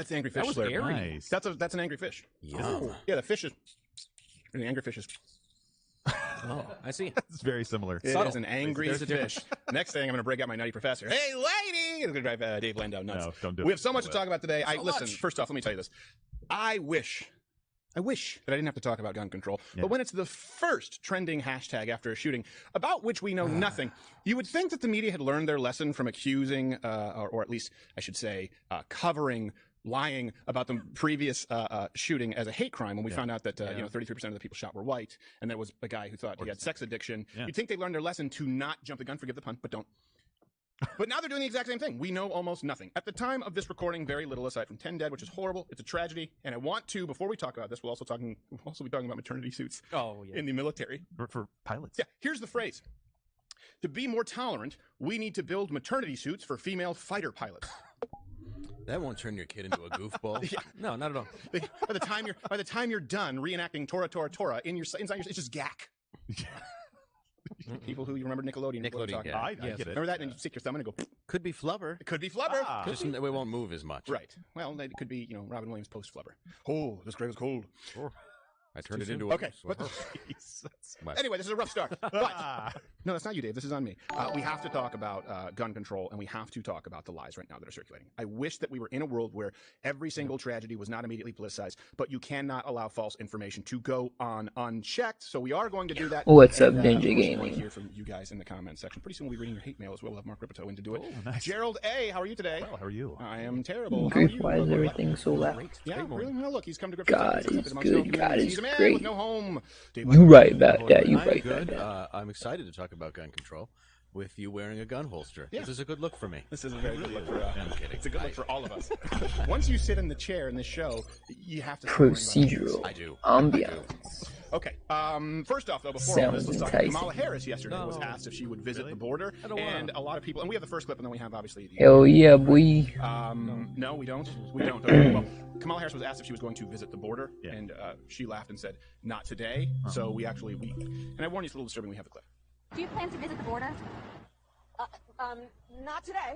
That's the angry fish. That was slurp. scary. Nice. That's an angry fish. Yum. Yeah, the fish is. The angry fish is. Oh, I see. It's very similar. It Subtle. is an angry There's a fish. Next thing, I'm going to break out my Nutty Professor. Hey, lady! It's going to drive Dave Landau nuts. No, don't do We it. have so much to talk about today. Listen, much. first off, let me tell you this. I wish that I didn't have to talk about gun control. Yeah. But when it's the first trending hashtag after a shooting, about which we know nothing, you would think that the media had learned their lesson from accusing, or at least I should say, covering, lying about the previous shooting as a hate crime when we found out that 33% of the people shot were white, and there was a guy who thought he had sex addiction. Yeah. You'd think they learned their lesson to not jump the gun, forgive the pun, but don't. But now they're doing the exact same thing. We know almost nothing. At the time of this recording, very little aside from 10 dead, which is horrible. It's a tragedy. And I want to, before we talk about this, we'll also be talking about maternity suits in the military. For pilots. Yeah, here's the phrase. To be more tolerant, we need to build maternity suits for female fighter pilots. That won't turn your kid into a goofball. Yeah. No, not at all. By the time you're done reenacting Tora Tora Tora inside your, it's just gack. People who you remember Nickelodeon. Yeah. I get it. Remember that, and you stick your thumb in and go. Could be flubber. It could be flubber. Just it won't move as much. Right. Well, it could be Robin Williams post flubber. Oh, this grave is cold. I turned it into a... Okay. Anyway, this is a rough start. But no, that's not you, Dave. This is on me. We have to talk about gun control, and we have to talk about the lies right now that are circulating. I wish that we were in a world where every single tragedy was not immediately politicized, but you cannot allow false information to go on unchecked. So we are going to do that. What's up, Ninja I want to Gaming? hear from you guys in the comments section. Pretty soon we'll be reading your hate mail as well. We'll have Mark Ripito in to do it. Oh, nice. Gerald A., how are you today? Well, how are you? I am terrible. How are Grief, you? why is everything so loud? Yeah, really? Well, look, he's come to grips God with is it. good, God is He's a man great. with no home. You right about that, you I'm right good. about that. I'm excited to talk about gun control with you wearing a gun holster. Yeah. This is a good look for me. This is a very good look for I'm kidding. It's a good look for all of us. Once you sit in the chair in this show, you have to start worrying about Procedural. I do. Ambiance. Okay. First off, though, before all this, let's talk about enticing. Kamala Harris yesterday was asked if she would visit the border, and a lot of people, and we have the first clip, and then we have obviously the Hell yeah, boy. no, we don't. We don't. Okay, well, Kamala Harris was asked if she was going to visit the border, and she laughed and said, "Not today." So we and I warn you, it's a little disturbing. We have the clip. Do you plan to visit the border? Not today.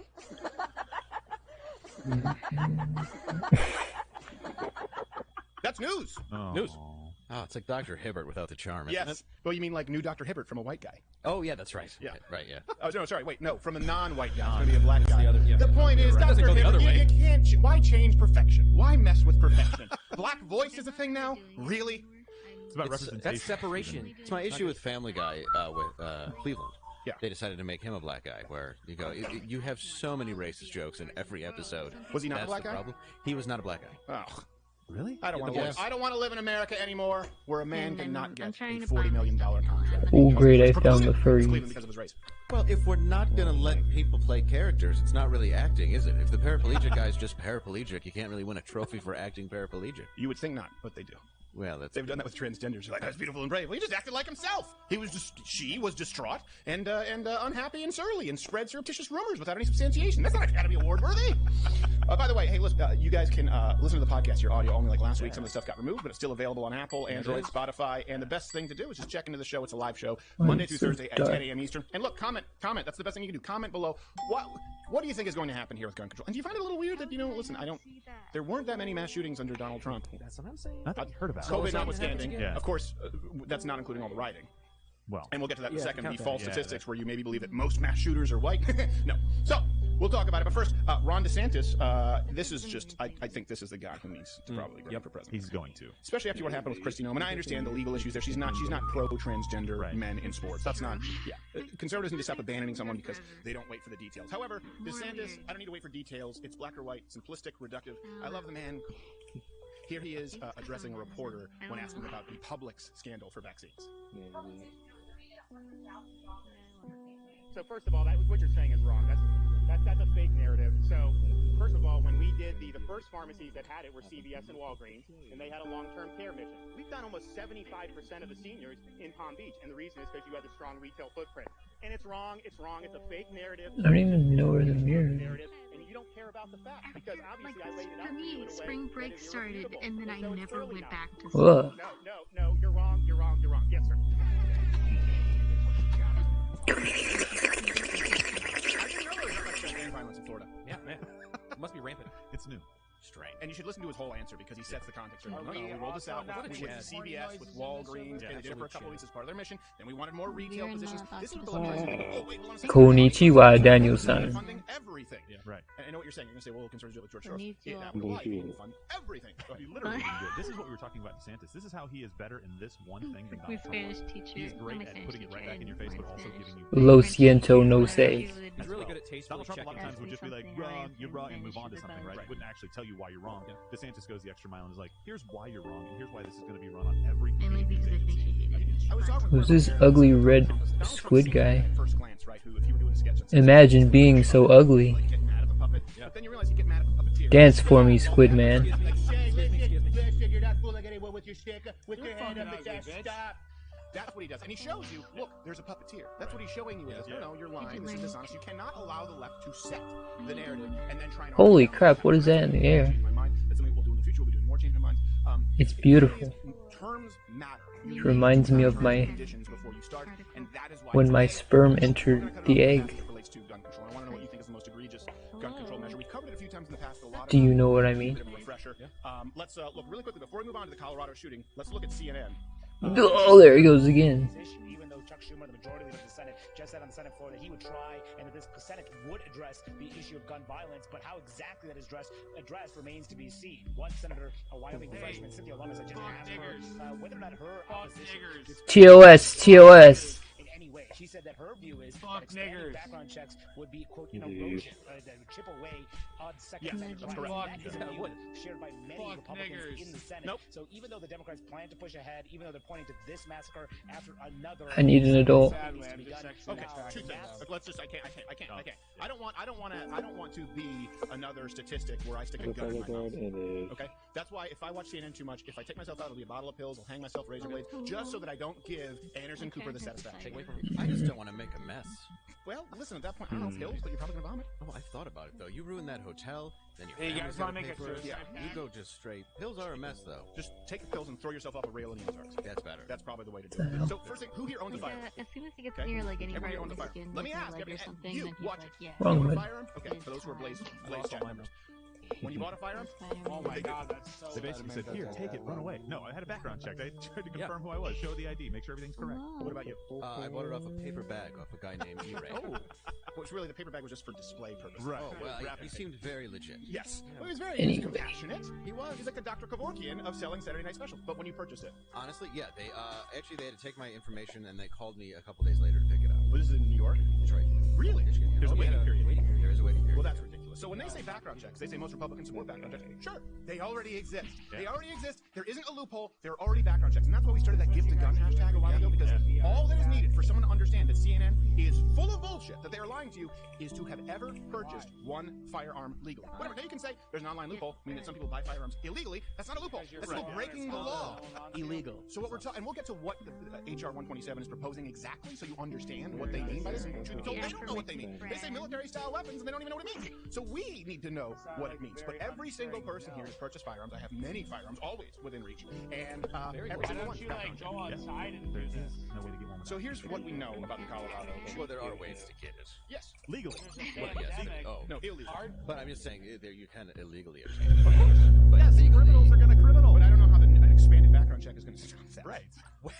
That's news. Oh. News. Oh, it's like Dr. Hibbert without the charm. Isn't Yes. it? Well, you mean like new Dr. Hibbert from a white guy? Oh, yeah, that's right. Yeah. Right, yeah. Oh, no, sorry, wait, no, from a non-white guy. It's going to be a black guy. the other- yeah. The point is, Right. Doesn't Dr. go the Hibbert, other way. you can't, why change perfection? Why mess with perfection? Black voice is a thing now? Really? It's about That's representation. separation. It's my issue with Family Guy with Cleveland. Yeah. They decided to make him a black guy, where you go, you have so many racist jokes in every episode. Was he not a That's black the guy? problem. He was not a black guy. Oh, Really? I don't want to voice. I don't want to live in America anymore, where a man And then cannot I'm get trying a to $40 find million contract. Oh, great, I For found the Cleveland, furry. Cleveland because of his race. Well, if we're not going to let people play characters, it's not really acting, is it? If the paraplegic guy's just paraplegic, you can't really win a trophy for acting paraplegic. You would think not, but they do. Well, that's... They've done that with transgenders. They're like, that's beautiful and brave. Well, he just acted like himself. She was distraught and unhappy and surly and spread surreptitious rumors without any substantiation. That's not Academy Award worthy. By the way, hey, listen, you guys can listen to the podcast, your audio only. Like last week, some of the stuff got removed, but it's still available on Apple, Android, Spotify. And the best thing to do is just check into the show. It's a live show, Monday through Thursday at 10 a.m. Eastern. And look, comment. That's the best thing you can do. Comment below. What do you think is going to happen here with gun control? And do you find it a little weird that, listen, there weren't that many mass shootings under Donald Trump. That's what I'm saying. Not that I heard about it. COVID notwithstanding, Yeah. of course, that's not including all the rioting. Well, And we'll get to that in a second, the count that. false Yeah, statistics where you maybe believe that most mass shooters are white. No. So, we'll talk about it. But first, Ron DeSantis, this is just, I think this is the guy who needs to probably run for president. he's going to. Especially after what happened with Kristi Noem. And I understand the legal issues there. She's not pro-transgender men in sports. That's not, conservatives need to stop abandoning someone because they don't wait for the details. However, DeSantis, I don't need to wait for details. It's black or white, simplistic, reductive. I love the man. Here he is addressing a reporter when asking about the Publix scandal for vaccines. So first of all, what you're saying is wrong. That's a fake narrative. So first of all, when we did the first pharmacies that had it were CVS and Walgreens, and they had a long-term care mission. We've done almost 75% of the seniors in Palm Beach, and the reason is because you had a strong retail footprint. And it's wrong. It's wrong. It's a fake narrative. I don't even know where the mirror is. Narrative, and you don't care about the facts because obviously I laid it out For for you me, in a way spring that break is started, irrefutable. and then I So it's never early went now. back to Whoa. No, you're wrong. Yes, sir. I didn't know there was that much gun violence in Florida. Yeah, man. It must be rampant. It's new. strain. And you should listen to his whole answer because he sets the context. No, we rolled this out with CVS, with Walgreens. They did it for a couple weeks as part of their mission. Then we wanted more retail positions. This is what the left is. Oh, wait, hold on a second. Konnichiwa, Daniel-san. Funding everything. Yeah, right. And I know what you're saying. You're going to say, well, conservatives do it with George Soros. Yeah, that would lie. People fund everything. Literally. Good. This is what we were talking about DeSantis. This is how he is better in this one thing than My Donald Trump. Spanish teacher. He is great at putting it right back in your face, but also giving you. Lo siento, no sé. He's really good at tastefully Donald Trump a lot of checking times would just be like, wrong, you're wrong, and move on to something, right? He wouldn't actually tell you why you're wrong. DeSantis goes the extra mile and is like, here's why you're wrong, and here's why this is going to be run on every Mainly because I think he hated Who's this ugly red squid guy? Imagine being so ugly. Dance for me, squid man. That's what he does. And he shows you, look, there's a puppeteer. That's what he's showing you. No, you're lying. This is dishonest. You cannot allow the left to set the narrative and then try and... Holy crap, what is that in the air? That's something we'll do in the future. We'll be doing more changing minds. It's beautiful. Terms matter. It reminds me of my... when my sperm entered the egg. I want to know what you think is the most egregious gun control measure. We've covered it a few times in the past. Do you know what I mean? Let's look really quickly before we move on to the Colorado shooting. Let's look at CNN. Oh, there he goes again. Even though Chuck Schumer, the majority leader of the Senate, just said on the Senate floor that he would try and that this Senate would address the issue of gun violence, but how exactly that is addressed remains to be seen. One senator, a Wyoming freshman, Cynthia Lummis, I just asked her whether or not her opposition TOS, TOS. in any way. She said that her view is that expanding background checks would be, quote, an erosion, that would chip away on second Senate drive. That is a view shared by many Republicans in the Senate. So even though the Democrats plan to push ahead, even though they're pointing to this massacre after another... I need an adult. Okay, two things. Let's just, I can't. I don't want to be another statistic where I stick a gun in my mouth. Okay? That's why if I watch CNN too much, if I take myself out, it'll be a bottle of pills, I'll hang myself razor blades, just so that I don't give Anderson Cooper the satisfaction. I just don't want to make a mess. Well, listen, at that point, I don't know, pills, but you're probably gonna vomit. Oh, I've thought about it, though. You ruin that hotel, then your Hey, you family's guys wanna gotta make pay a for it. suicide You go just straight. Pills are a mess, though. Just take the pills and throw yourself off a rail in the Ozarks. That's better. That's probably the way to do it. So, first thing, who here owns a firearm? As soon as he gets Okay. near like any Everybody part owns a of firearm. Mexican, Let me like, ask, leg or every- something, you, then he's watch like, it. yeah. You Wrong own a way. firearm? Okay, for those who are Blaze chat members. When you bought a firearm? Oh my god, that's so They basically said, here, take it, run away. No, I had a background check. I tried to confirm who I was, show the ID, make sure everything's correct. What about you? I bought it off a paper bag off a guy named E-Ray. Oh, which really the paper bag was just for display purposes. Right. Oh, well, he seemed very legit. Yes. Well, he was very Anyway. compassionate. He was. He's like the Dr. Kevorkian of selling Saturday Night Specials. But when you purchased it, Honestly, yeah, they actually they had to take my information and they called me a couple days later to pick it up. what is it in New York? Detroit. Really? Michigan. There's a Oh, waiting yeah, period. There is a waiting period. Well, that's ridiculous. So when they say background checks, they say most Republicans support background checks. Sure, they already exist. Yeah. They already exist. There isn't a loophole. There are already background checks. And that's why we started that gift to gun hashtag a while ago, because all that is needed for someone to understand that CNN is full of bullshit, that they are lying to you, is to have ever purchased one firearm legally. Whatever. Now you can say there's an online loophole, meaning that some people buy firearms illegally. That's not a loophole. That's still breaking the law. Illegal. So what we're talking, and we'll get to what HR 127 is proposing exactly, so you understand what they mean by this. Truth be told, they don't know what they mean. They say military-style weapons, and they don't even know what it means. So we need to know what it means. But every single person here has purchased firearms. I have many firearms, always within reach, and every Why single one. don't you like go outside and do There's this? no way to get one. So here's what we know about the Colorado. Well, there are ways to get it. Yes, Legally. Well, yes. Pandemic. Oh, no, illegal. but I'm just saying, there you can illegally obtain it. But Yes, legally, criminals are going to criminal, but I don't know how an expanded background check is going to stop that. Right. well,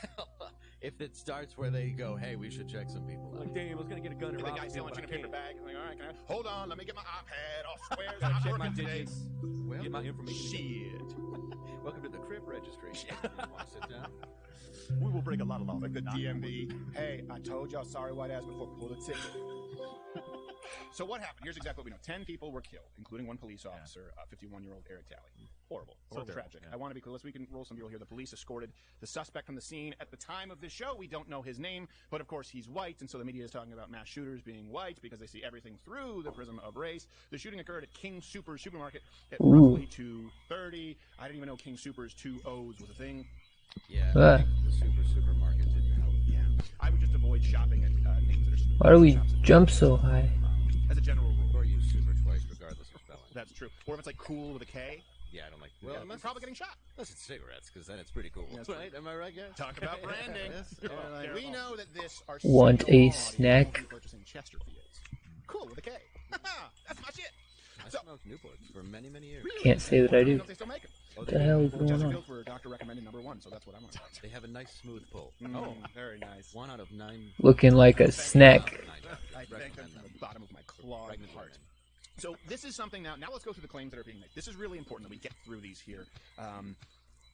if it starts where they go, hey, we should check some people out. Damn, I was gonna get a gun The guy's selling you in a paper bag. Like, all right, can I, hold on, let me get my iPad off squares. I'm not check my working today. digits. Well, Get my information. Shit. welcome to the crib registration. Want to sit down? We will break a lot of laws. Like the Not- DMV. Hey, I told y'all sorry white ass before pull the ticket. So what happened? Here's exactly what we know. 10 people were killed, including one police officer, 51-year-old Eric Talley. Horrible. So terrible, tragic. yeah. I want to be clear. We can roll some people here. The police escorted the suspect from the scene. At the time of this show, we don't know his name, but of course he's white, and so the media is talking about mass shooters being white because they see everything through the prism of race. The shooting occurred at King Soopers Supermarket at roughly 2:30. I didn't even know King Soopers 2 O's was a thing. Yeah, Ah. I think the supermarket didn't help. Yeah. I would just avoid shopping at names that are Why do we shops. jump so high? As a general rule. Or use super twice, regardless of spelling. That's true. Or if it's like cool with a K, Yeah, I don't like. well, Well, you're unless probably it's- getting shot. unless it's cigarettes, because then it's pretty cool. That's Right? Am I right, guys? Talk about branding. Yes. Like, we know that this our Want studio a audience snack? won't be purchasing Chesterfields. Cool with a K. That's my shit. I smoked Newports for many, many years. Can't say that I do. They still make it. What the hell is Well, going on? Chesterfield for doctor recommended #1, so that's what I'm on. They have a nice smooth pull. Oh, very nice. 1 out of 9. Looking like a snack. I thank them from the bottom of my clawed heart. So this is something now. Now let's go through the claims that are being made. This is really important that we get through these here.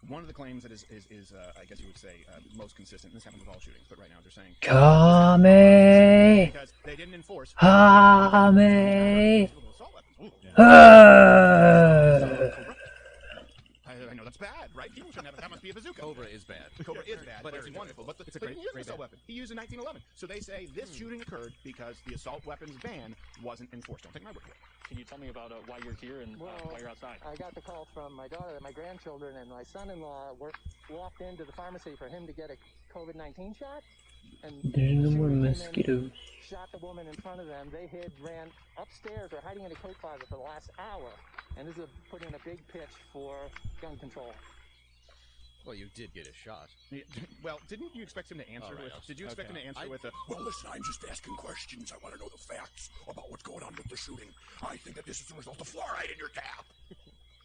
One of the claims that is I guess you would say, most consistent, and this happens with all shootings, but right now they're saying Kame! because they didn't enforce Kame! assault weapons. I know that's bad, right? People shouldn't have it. That must be a bazooka. Cobra is bad. Cobra is bad, but it's wonderful. But It's a but great- he used an great assault ban. weapon. He used in 1911. So they say this shooting occurred because the assault weapons ban wasn't enforced. Don't take my word for it. Can you tell me about why you're here and Well, why you're outside? I got the call from my daughter that my grandchildren and my son-in-law walked into the pharmacy for him to get a COVID-19 shot. And There's no more shooter came in, mosquitoes. shot the woman in front of them. They ran upstairs or hiding in a coat closet for the last hour. And this is putting in a big pitch for gun control. Well, you did get a shot. Well, didn't you expect him to answer All right, with? Did you expect him to answer with a? Well, listen, I'm just asking questions. I want to know the facts about what's going on with the shooting. I think that this is the result of fluoride in your tap.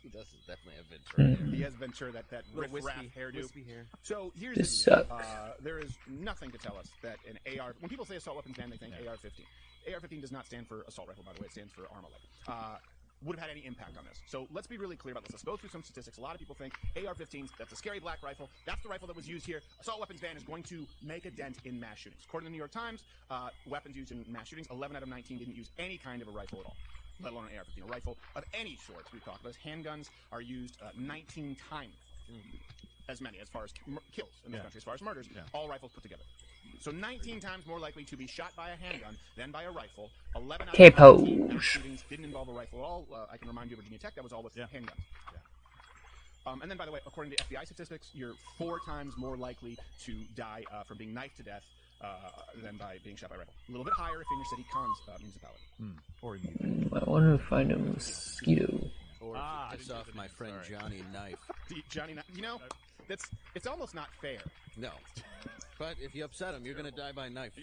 He does definitely have Ventura there. He has Ventura, that riff-raff hairdo. Wispy hair. So here's This the deal. sucks. There is nothing to tell us that an AR. When people say assault weapons ban, they think AR-15. AR-15 does not stand for assault rifle, by the way. It stands for armalite. Would have had any impact on this. So let's be really clear about this. Let's go through some statistics. A lot of people think AR-15s, that's a scary black rifle. That's the rifle that was used here. Assault weapons ban is going to make a dent in mass shootings. According to the New York Times, weapons used in mass shootings, 11 out of 19 didn't use any kind of a rifle at all, let alone an AR-15. A rifle of any sort we've talked about. Handguns are used 19 times as many as far as kills in this country, as far as murders, all rifles put together. So 19 times more likely to be shot by a handgun than by a rifle. 11 out of 19 mass shootings didn't involve a rifle at all. I can remind you of Virginia Tech, that was all with handguns. And then, by the way, according to FBI statistics, you're 4 times more likely to die from being knifed to death than by being shot by a rifle. A little bit higher if you're in your city cons municipality. Or in I want to find a mosquito. Or piss off my friend Johnny Knife. Johnny Knife, you know, it's almost not fair. No. But if you upset him, you're going to die by knife.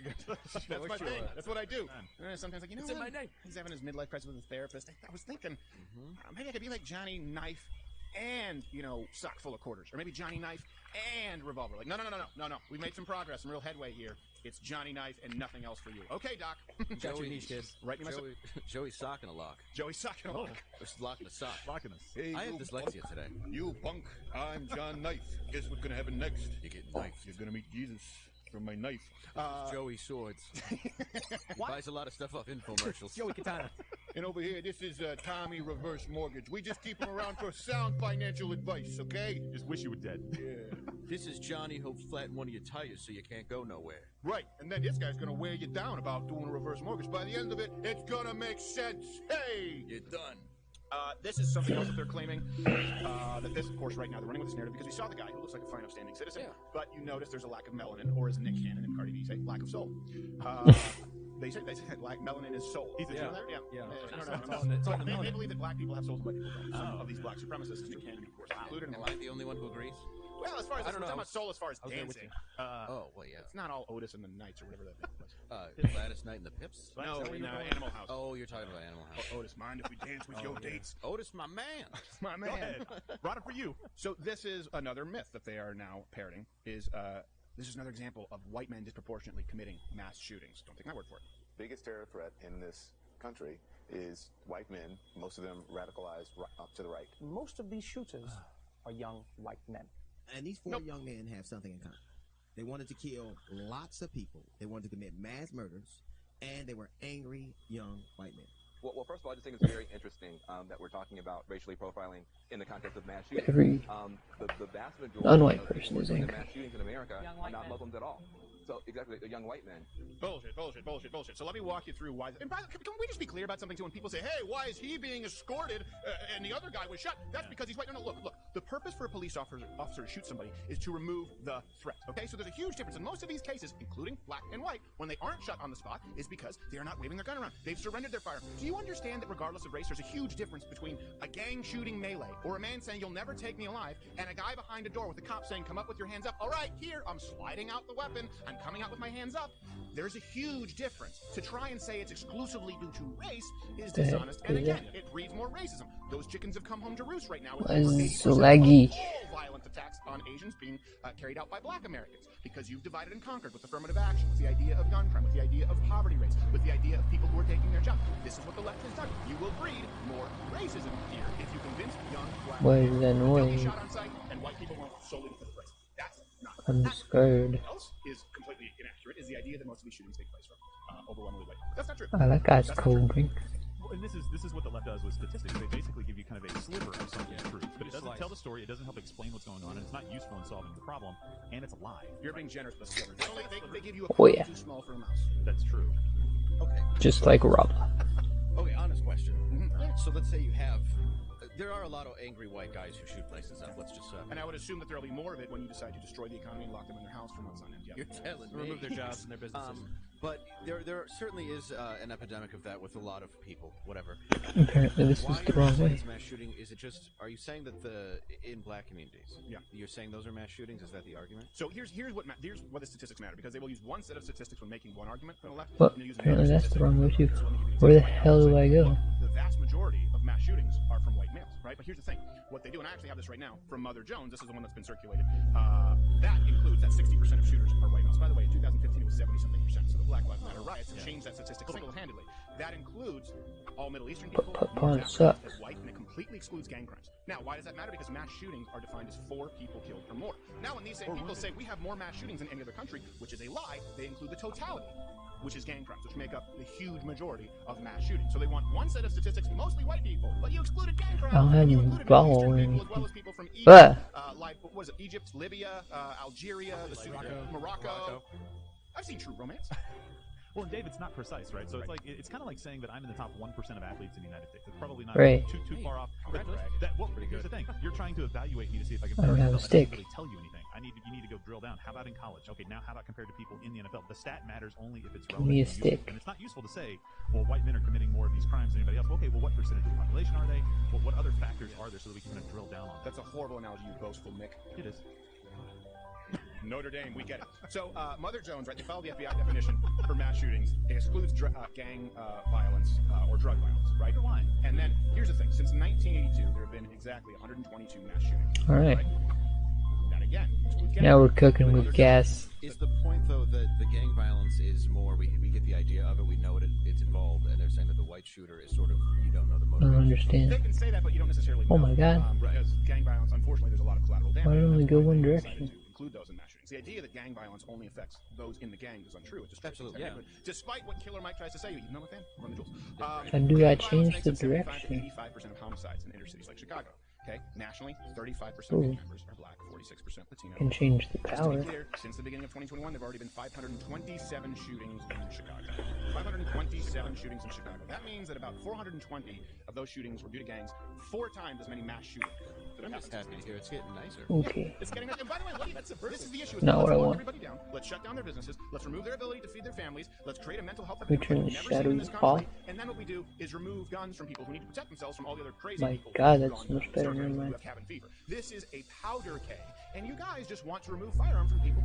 That's my thing. That's what I do. Sometimes, like, you know, It's in my name. He's having his midlife crisis with his therapist. I was thinking, maybe I could be like Johnny Knife and, sock full of quarters. Or maybe Johnny Knife and revolver. Like, no. We made some progress, some real headway here. It's Johnny Knife and nothing else for you. Okay, Doc. Joey, Right in my Joey socking a lock. Joey socking a lock. Just locking a sock. Locking us. Hey, I have you dyslexia punk. today. You punk. I'm John Knife. Guess what's going to happen next? You get knifed. You're going to meet Jesus from my knife. Joey Swords. He buys a lot of stuff off infomercials. Joey Katana. And over here, this is Tommy Reverse Mortgage. We just keep him around for sound financial advice, okay? Just wish you were dead. Yeah. This is Johnny who flattened one of your tires so you can't go nowhere. Right, and then this guy's going to wear you down about doing a reverse mortgage. By the end of it, it's going to make sense. Hey! You're done. This is something else that they're claiming. That this, of course, right now they're running with this narrative because we saw the guy who looks like a fine, upstanding citizen, but you notice there's a lack of melanin, or as Nick Cannon and Cardi B say, lack of soul. They say lack melanin is soul. Did you know that? Yeah. They believe that black people have souls, but white people don't. Some of these black supremacists, Nick Cannon, of course, included. Am I the only one who agrees? Well, as far as I don't know. I'm talking about soul, as far as dancing. Oh, well, yeah. It's not all Otis and the Knights or whatever that was. Gladys Knight and the Pips? No, in Animal House. Oh, you're talking about Animal House. Otis, mind if we dance with your dates? Otis, my man. My man. Go ahead. Brought it for you. So this is another myth that they are now parroting. This is another example of white men disproportionately committing mass shootings. Don't take my word for it. Biggest terror threat in this country is white men, most of them radicalized up to the right. Most of these shooters are young white men. And these 4 young men have something in common. They wanted to kill lots of people. They wanted to commit mass murders, and they were angry young white men. Well, first of all, I just think it's very interesting that we're talking about racially profiling in the context of mass shootings. Every the vast majority non-white of person is the angry. mass shootings in America are not Muslims at all. So exactly, a young white man. Bullshit. So let me walk you through why. And by the way, can we just be clear about something too? When people say, "Hey, why is he being escorted and the other guy was shot?" That's because he's white. No, look. The purpose for a police officer to shoot somebody is to remove the threat. Okay, so there's a huge difference in most of these cases, including black and white, when they aren't shot on the spot, is because they are not waving their gun around. They've surrendered their firearm. Do you understand that regardless of race, there's a huge difference between a gang shooting melee or a man saying, "You'll never take me alive," and a guy behind a door with a cop saying, "Come up with your hands up." All right, here I'm sliding out the weapon. I'm coming out with my hands up. There's a huge difference. To try and say it's exclusively due to race is dishonest, and again, it breeds more racism. Those chickens have come home to roost right now. With over 80% of all violent attacks on Asians being carried out by black Americans. Because you've divided and conquered with affirmative action, with the idea of gun crime, with the idea of poverty rates, with the idea of people who are taking their jobs. This is what the left has done. You will breed more racism here if you convince young black people they'll be shot on sight, and white people won't solely because of race. That's not. I'm scared. What else is completely inaccurate is the idea that most of these shootings take place from overwhelmingly white. That's not true. I like ice cold drinks. And this is what the left does with statistics. They basically give you kind of a sliver of something true, but it doesn't tell the story. It doesn't help explain what's going on, and it's not useful in solving the problem. And it's a lie. You're being generous with the slivers. They give you a oh yeah. Too small for a mouse. That's true. Okay. Just like Rob. Okay, honest question. So let's say you have. There are a lot of angry white guys who shoot places up. Let's just. And I would assume that there will be more of it when you decide to destroy the economy and lock them in their house for months on end. Yeah. You're telling me. Remove their jobs and their businesses. But there certainly is an epidemic of that with a lot of people, whatever. Apparently this was the wrong way. Mass shooting, is it just, are you saying that in black communities, you're saying those are mass shootings? Is that the argument? So here's what the statistics matter, because they will use one set of statistics when making one argument on the left. Well, apparently that's the wrong way too. Where the hell do I go? The vast majority of mass shootings are from white males, right? But here's the thing. What they do, and I actually have this right now from Mother Jones, this is the one that's been circulated, that includes that 60% of shooters are white males. By the way, in 2015 it was 70-something%, so the Black Lives Matter riots have changed that statistic single-handedly. That includes all Middle Eastern people, as white, and it completely excludes gang crimes. Now, why does that matter? Because mass shootings are defined as 4 people killed or more. Now, when these same people say we have more mass shootings than any other country, which is a lie, they include the totality, which is gang crimes, which make up the huge majority of mass shootings. So they want one set of statistics, mostly white people, but you excluded gang crimes. I don't have you any included ball Eastern or people, anything. as well as people from Egypt, like, what was it, Egypt, Libya, Algeria, Morocco. I've seen True Romance. Well, Dave, it's not precise, right? So it's kind of like saying that I'm in the top 1% of athletes in the United States. It's probably not too far off. Here's the thing: you're trying to evaluate me to see if I can. I don't have a stick. Really tell you anything. You need to go drill down. How about in college? Okay, now how about compared to people in the NFL? The stat matters only if it's relevant. Give me a stick. And it's not useful to say, well, white men are committing more of these crimes than anybody else. Okay, well, what percentage of the population are they? Well, what other factors are there so that we can kind of drill down on? That's a horrible analogy, you boastful Mick. It is. Notre Dame, we get it. So, Mother Jones, right, they followed the FBI definition for mass shootings. It excludes gang violence or drug violence, right? And then, here's the thing. Since 1982, there have been exactly 122 mass shootings. All right. That again excludes gang now we're cooking with gas. Is the point, though, that the gang violence is more, we get the idea of it, we know it's involved, and they're saying that the white shooter is sort of, you don't know the I motivation? don't understand. They can say that, but you don't necessarily know. Oh my god. Because gang violence, unfortunately, there's a lot of collateral damage. Why did it only go one direction? Include those in mass shootings. The idea that gang violence only affects those in the gang is untrue. It just absolutely, yeah. Despite what Killer Mike tries to say, you know what, fan? Run the jewels. How do I change the direction? 85% of homicides in inner cities like Chicago. Okay, nationally, 35% of gang members are black, 46% Latino. Can change the Just to power. be clear, since the beginning of 2021, there have already been 527 shootings in Chicago. 527 shootings in Chicago. That means that about 420 of those shootings were due to gangs, 4 times as many mass shootings. I'm just happy to hear it's getting nicer. Okay. It's getting nicer. And by the way, this is the issue. Not what I Let's lock want. everybody down. Let's shut down their businesses. Let's remove their ability to feed their families. Let's create a mental health We epidemic turn like the we've never seen in this shadows country. off. And then what we do is remove guns from people who need to protect themselves from all the other crazy My people. god, who that's go on much better starving than who mine. have cabin fever. This is a powder keg, and you guys just want to remove firearms from people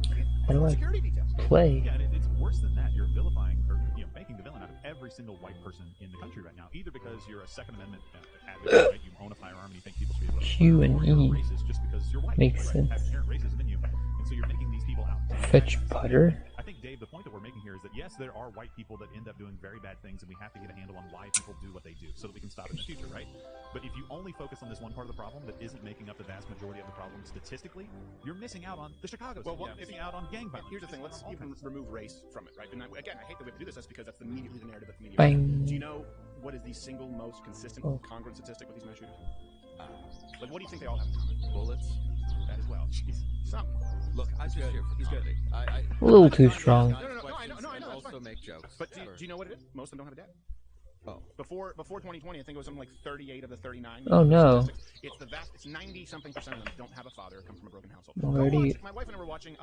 How do with I security details. play? Yeah, and it's worse than that. You're vilifying or making the villain out of every single white person in the country right now. Either because you're a Second Amendment advocate, right? You own a firearm and you think people should be able to Q and or you're E. racist just because you're white. Makes right? sense. Have inherent racism in you, and so you're making these people out. Fetch butter? I think, Dave, the point that we're making here is that yes, there are white people that end up doing very bad things, and we have to get a handle on why people do what they do, so that we can stop it in the future, right? But if you only focus on this one part of the problem that isn't making up the vast majority of the problem statistically, you're missing out on the Chicago's. Well, You're missing out on gang violence. Here's the thing. Let's even remove race from it, right? And again, I hate that we have to do this. That's because that's immediately the narrative that the media. Bang. Do you know what is the single most consistent, congruent statistic with these mass shootings? Like, what do you think they all have in common? Bullets. That as well. Jeez. Something. Look, I'm just here for comedy. A little too strong. No, I know. Also make jokes. But do you know what it is? Most of them don't have a dad. Before 2020, I think it was something like 38 of the 39. Oh no. It's the vast. It's 90-something% of them don't have a father or come from a broken household. Already. My wife and I were watching.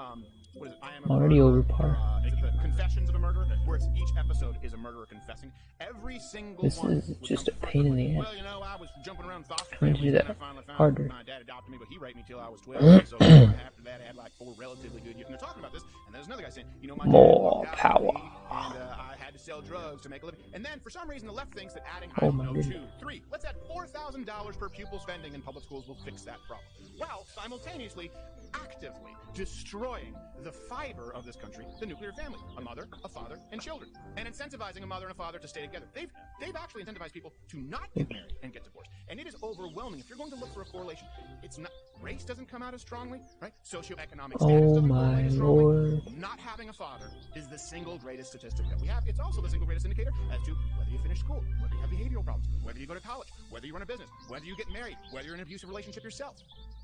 What is it? I am. Already over par. The Confessions of a Murderer, where it's each episode is a murderer confessing. Every single This one. is just a pain in the ass. Well, you know, I was jumping around foster Trying to do families, and that I finally found harder. my dad adopted me, but he raped me till I was 12. So after that, I had like 4 relatively good years. And they're talking about this, and there's another guy saying, you know, my More dad power. me, and I had to sell drugs to make a living. And then for some reason, the left thinks that adding Oh I my don't know, goodness. 2, 3. Let's add $4,000 per pupil spending in public schools will fix that problem. While simultaneously, actively destroying the fiber of this country, the nuclear family, a mother, a father, and children, and incentivizing a mother and a father to stay together. They've actually incentivized people to not get married and get divorced, and it is overwhelming. If you're going to look for a correlation, it's not race doesn't come out as strongly, right? Socioeconomic status Oh doesn't my correlate as strongly. lord. Not having a father is the single greatest statistic that we have. It's also the single greatest indicator as to whether you finish school, whether you have behavioral problems, whether you go to college, whether you run a business, whether you get married, whether you're in an abusive relationship yourself.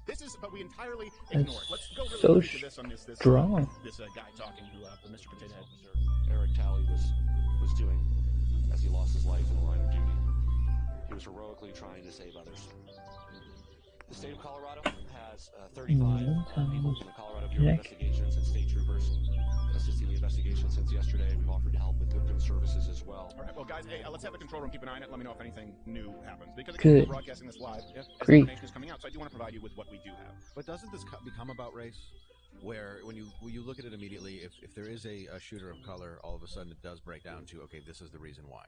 This is, but we entirely ignore it. Let's go really so quickly to this on this strong. This guy talking who the Mr. Potato Head. Officer Eric Talley was doing as he lost his life in the line of duty. He was heroically trying to save others. The state of Colorado has 35 people from the Colorado Bureau of Investigations and state troopers assisting the investigation since yesterday. We've offered to help with victim services as well. All right, well, guys, hey, let's have the control room keep an eye on it. Let me know if anything new happens. Because Good. we're broadcasting this live as Great. information is coming out, so I do want to provide you with what we do have. But doesn't this become about race? Where when you look at it immediately, if there is a shooter of color, all of a sudden it does break down to, okay, this is the reason why.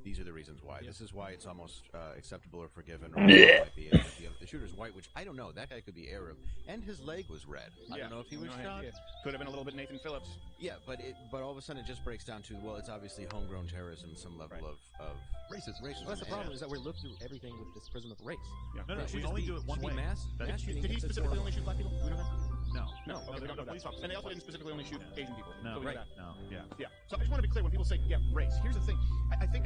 These are the reasons why. Yeah. This is why it's almost acceptable or forgiven. Or might be if the shooter's white, which I don't know. That guy could be Arab, and his leg was red. I don't know if he was shot. Could have been a little bit Nathan Phillips. Yeah, but all of a sudden it just breaks down to, well, it's obviously homegrown terrorism, some level of racism. Well, that's the problem, is that we're looking through everything with this prism of race. Yeah. No, we only do it one way. Did he specifically only shoot black people? We know that? No. Okay, we don't know that. And they also didn't specifically only shoot Asian people. No, so right. No, yeah. Yeah. So I just want to be clear when people say, yeah, race. Here's the thing.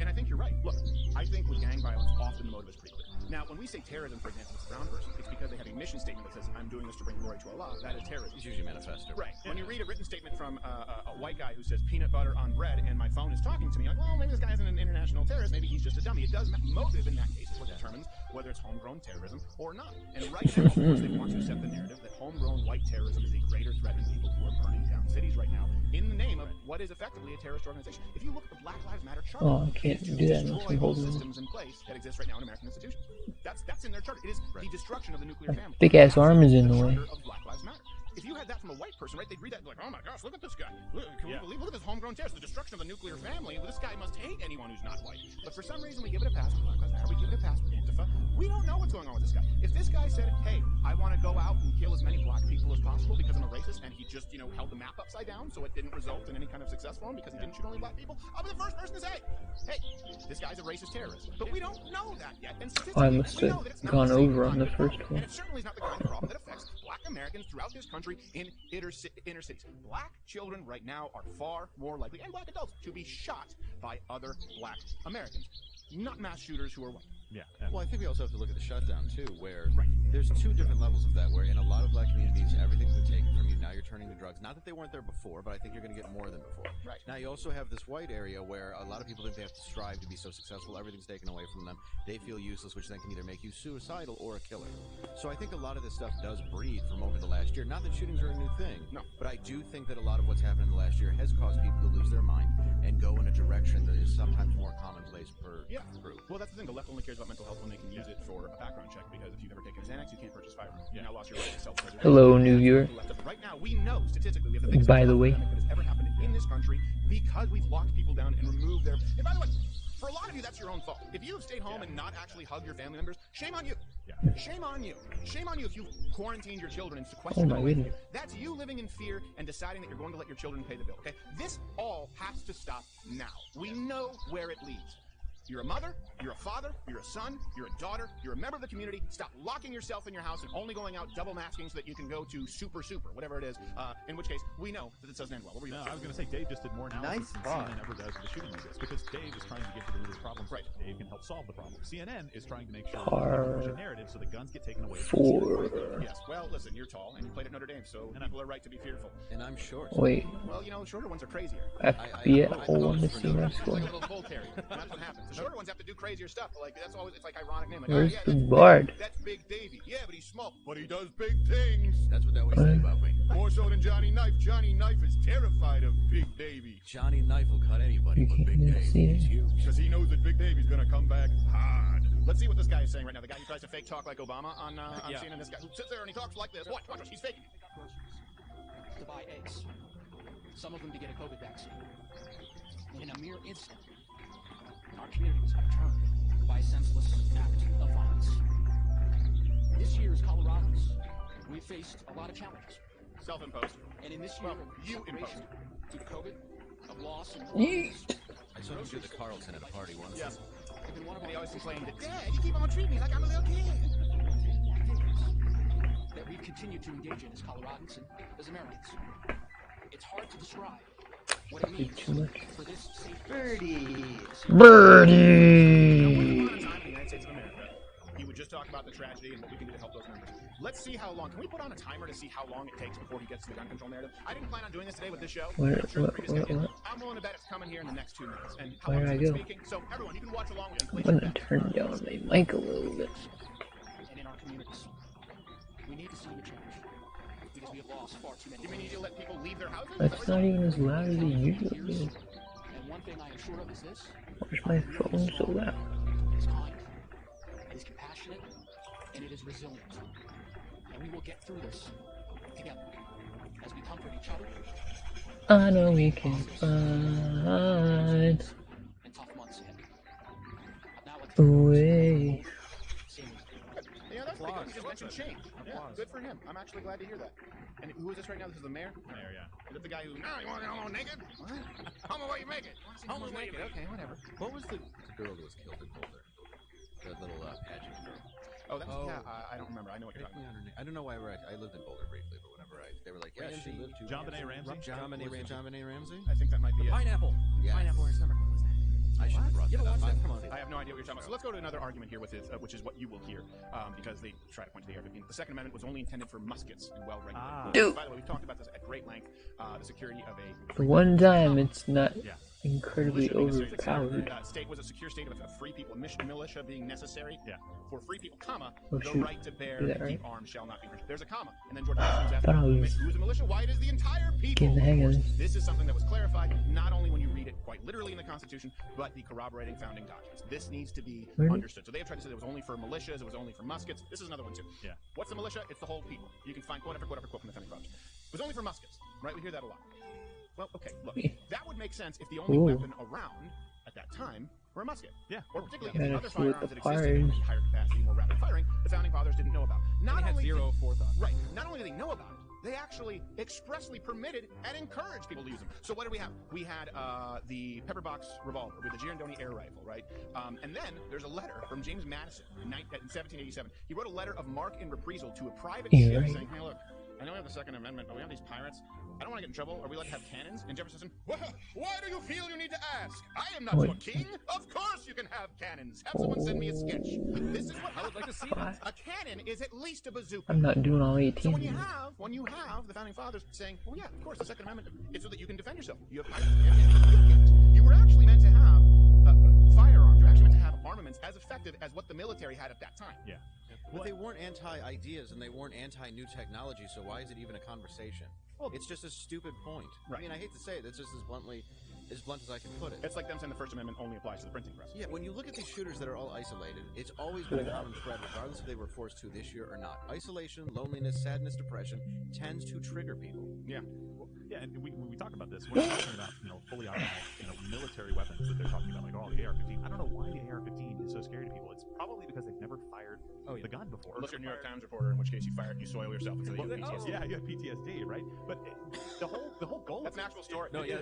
I think you're right. Look, I think with gang violence, often the motive is pretty clear. Now, when we say terrorism, for example, it's a brown person, it's because they have a mission statement that says, I'm doing this to bring glory to Allah. That is terrorism. It's usually manifesto. Right. When you read a written statement from a white guy who says peanut butter on bread and my phone is talking to me, like, well, maybe this guy isn't an international terrorist. Maybe he's just a dummy. It does motive in that case is what determines whether it's homegrown terrorism or not. And right now, of course, they want to set the narrative that homegrown white terrorism is a greater threat than people who are burning down cities right now in the name of what is effectively a terrorist organization. If you look at the Black Lives Matter chart, Oh, I can't do that unless I'm destroy all holding systems in place that exist right now in American institutions. That's in their chart. It is the destruction of the nuclear family. Big ass arm is in the way. Of Black Lives Matter. If you had that from a white person, right, they'd read that and be like, oh my gosh, look at this guy. Can we believe, look at this homegrown terrorist, the destruction of the nuclear family. Well, this guy must hate anyone who's not white. But for some reason, we give it a pass with Black Lives Matter, we give it a pass with Antifa. We don't know what's going on with this guy. If this guy said, hey, I want to go out and kill as many black people as possible because I'm a racist, and he just, held the map upside down so it didn't result in any kind of success for him because he didn't shoot only black people, I'll be the first person to say, hey, this guy's a racist terrorist. But we don't know that yet. And I must have gone over on the first one. and it certainly is not the kind of problem that affects black Americans throughout this country in inner cities. Black children right now are far more likely, and black adults, to be shot by other black Americans, not mass shooters who are white. Yeah. Well, I think we also have to look at the shutdown, too, where there's 2 different levels of that, where in a lot of black communities, everything's been taken from you. Now you're turning to drugs. Not that they weren't there before, but I think you're going to get more than before. Right. Now you also have this white area where a lot of people think they have to strive to be so successful. Everything's taken away from them. They feel useless, which then can either make you suicidal or a killer. So I think a lot of this stuff does breed from over the last year. Not that shootings are a new thing, no, but I do think that a lot of what's happened in the last year has caused people to lose their mind and go in a direction that is sometimes more commonplace per group. Well, that's the thing. The left only cares about mental health when they can use it for a background check, because if you've ever taken Xanax, you can't purchase firearms. You now lost your right to self-preservation. Hello, new viewer. Right now, we know statistically we have the biggest By the way, epidemic that has ever happened in this country because we've locked people down and removed their. And by the way, for a lot of you, that's your own fault. If you have stayed home and not actually hugged your family members, shame on you. Shame on you. Shame on you if you've quarantined your children and sequestered them away from you. That's you living in fear and deciding that you're going to let your children pay the bill, okay? This all has to stop now. We know where it leads. You're a mother, you're a father, you're a son, you're a daughter, you're a member of the community. Stop locking yourself in your house and only going out double masking so that you can go to super, whatever it is, in which case we know that this doesn't end well. What were you I was going to say, Dave just did more analysis than CNN ever does with the shooting like this, because Dave is trying to get to the root of the problem. Right. Dave can help solve the problem. CNN is trying to make sure there's a narrative so the guns get taken away. Yes, well, listen, you're tall and you played at Notre Dame, so people are right to be fearful. And I'm short. Wait. Well, shorter ones are crazier. FBA. Oh, I'm missing that It's like a little bull terrier. That's what happens. shorter ones have to do crazier stuff. Like that's always it's like ironic name. Like, Where's yeah, the that's bard? That's Big Davy. Yeah, but he's small. But he does big things. That's what they always say about me. More so than Johnny Knife. Johnny Knife is terrified of Big Davy. Johnny Knife will cut anybody, but Big Davy, he's huge. Because he knows that Big Davy's gonna come back hard. Let's see what this guy is saying right now. The guy who tries to fake talk like Obama on CNN. This guy who sits there and he talks like this. Watch, he's faking. To buy eggs. Some of them to get a COVID vaccine. And in a mere instant, our community was upturned by a senseless act of violence. This year as Coloradans, we faced a lot of challenges. Self-imposed. And in this year, you imposed. Due to COVID, of loss and I saw him do the Carlton at a party once. Yes. And he always complained that, Dad, you keep on treating me like I'm a little kid. That we've continued to engage in as Coloradans and as Americans. It's hard to describe what it means for this safe Birdie. He would just talk about the tragedy and what we can do to help those members. Let's see how long. Can we put on a timer to see how long it takes before he gets to the gun control narrative? I didn't plan on doing this today with this show. What? I'm willing to bet it's coming here in the next 2 minutes. And how Where long do I is it go? speaking? So everyone, you can watch along with I'm me. gonna turn down my mic a little bit. And in our communities, we need to see a change. Because we have lost far too many. You mean you need to let people leave their houses? That's not even as loud as it usually is. And one thing I am sure of is this. Why's my phone so loud? It's kind. It is compassionate. And it is resilient. And we will get through this together. As we comfort each other. I know we can find And tough months ahead. a way. Yeah, that's pretty good. He just mentioned change. Yeah, good for him. I'm actually glad to hear that. And who is this right now? This is the mayor? Mayor, yeah. Is it the guy who, no, you want to go naked? What? Tell me what you make it. Almost naked. Okay, whatever. What was the girl that was killed in Boulder? The little pageant girl. Oh, that's, yeah, I don't remember. I know what you're talking about. I don't know why I lived in Boulder briefly, but whenever they were like, yeah, she lived to John Benet Ramsey? John Benet Ramsey? I think that might be it. Pineapple. Yes. Pineapple or summer. I should have brought that up. Come on. I have no idea what you're talking about. So let's go to another argument here with his, which is what you will hear, because they try to point to the AR-15. The Second Amendment was only intended for muskets and well-regulated. By the way, we've talked about this at great length. The security of a... For one time, it's not incredibly overpowered. State was a secure state of free people. Militia being necessary for free people, comma, Oh, the shoot. right to bear Is that and right? keep arms shall not be infringed. There's a comma. And then George Washington was asked, Thought I was who's a militia? Why, it is the entire people. getting the hang of this. This is something that was clarified not only when you read it quite literally in the Constitution, but the corroborating founding documents. This needs to be understood. So they have tried to say it was only for militias, it was only for muskets. This is another one too. Yeah. What's the militia? It's the whole people. You can find quote after quote from the founding fathers. It was only for muskets, right? We hear that a lot. Well, okay, look, that would make sense if the only weapon around at that time were a musket. Yeah. Or particularly Yeah, if the that's other what firearms the that existed in higher capacity, more rapid firing, the founding fathers didn't know about. Not They had only zero forethought. Right. Not only did they know about it, they actually expressly permitted and encouraged people to use them. So what did we have? We had the pepperbox revolver with the Girondoni air rifle, right? And then there's a letter from James Madison in 1787. He wrote a letter of marque and reprisal to a private ship saying, hey, look, I know we have the Second Amendment, but we have these pirates. I don't want to get in trouble. Are we allowed to have cannons? And Jefferson said, well, why do you feel you need to ask? I am not your king. Of course you can have cannons. Have someone send me a sketch. This is what I would like to see. A cannon is at least a bazooka. I'm not doing all 18. So when you have the founding fathers saying, well, yeah, of course, the Second Amendment is so that you can defend yourself. You have pirates. You were actually meant to have firearms. You're actually meant to have armaments as effective as what the military had at that time. Yeah. But they weren't anti-ideas and they weren't anti-new technology, so why is it even a conversation? Well, it's just a stupid point. Right. I mean, I hate to say it, it's just as blunt as I can put it. It's like them saying the First Amendment only applies to the printing press. Yeah, when you look at these shooters that are all isolated, it's always been a common thread, regardless if they were forced to this year or not. Isolation, loneliness, sadness, depression tends to trigger people. Yeah. Yeah, and we talk about this. We're talking about, fully automatic, military weapons that they're talking about, like, the AR-15. I don't know why the AR-15 is so scary to people. It's probably because they've never fired the gun before. Unless you're a New York Times reporter, in which case you fire it, you soil yourself until you have PTSD. Yeah, you have PTSD, right? But the whole goal. That's an actual story. No, yeah,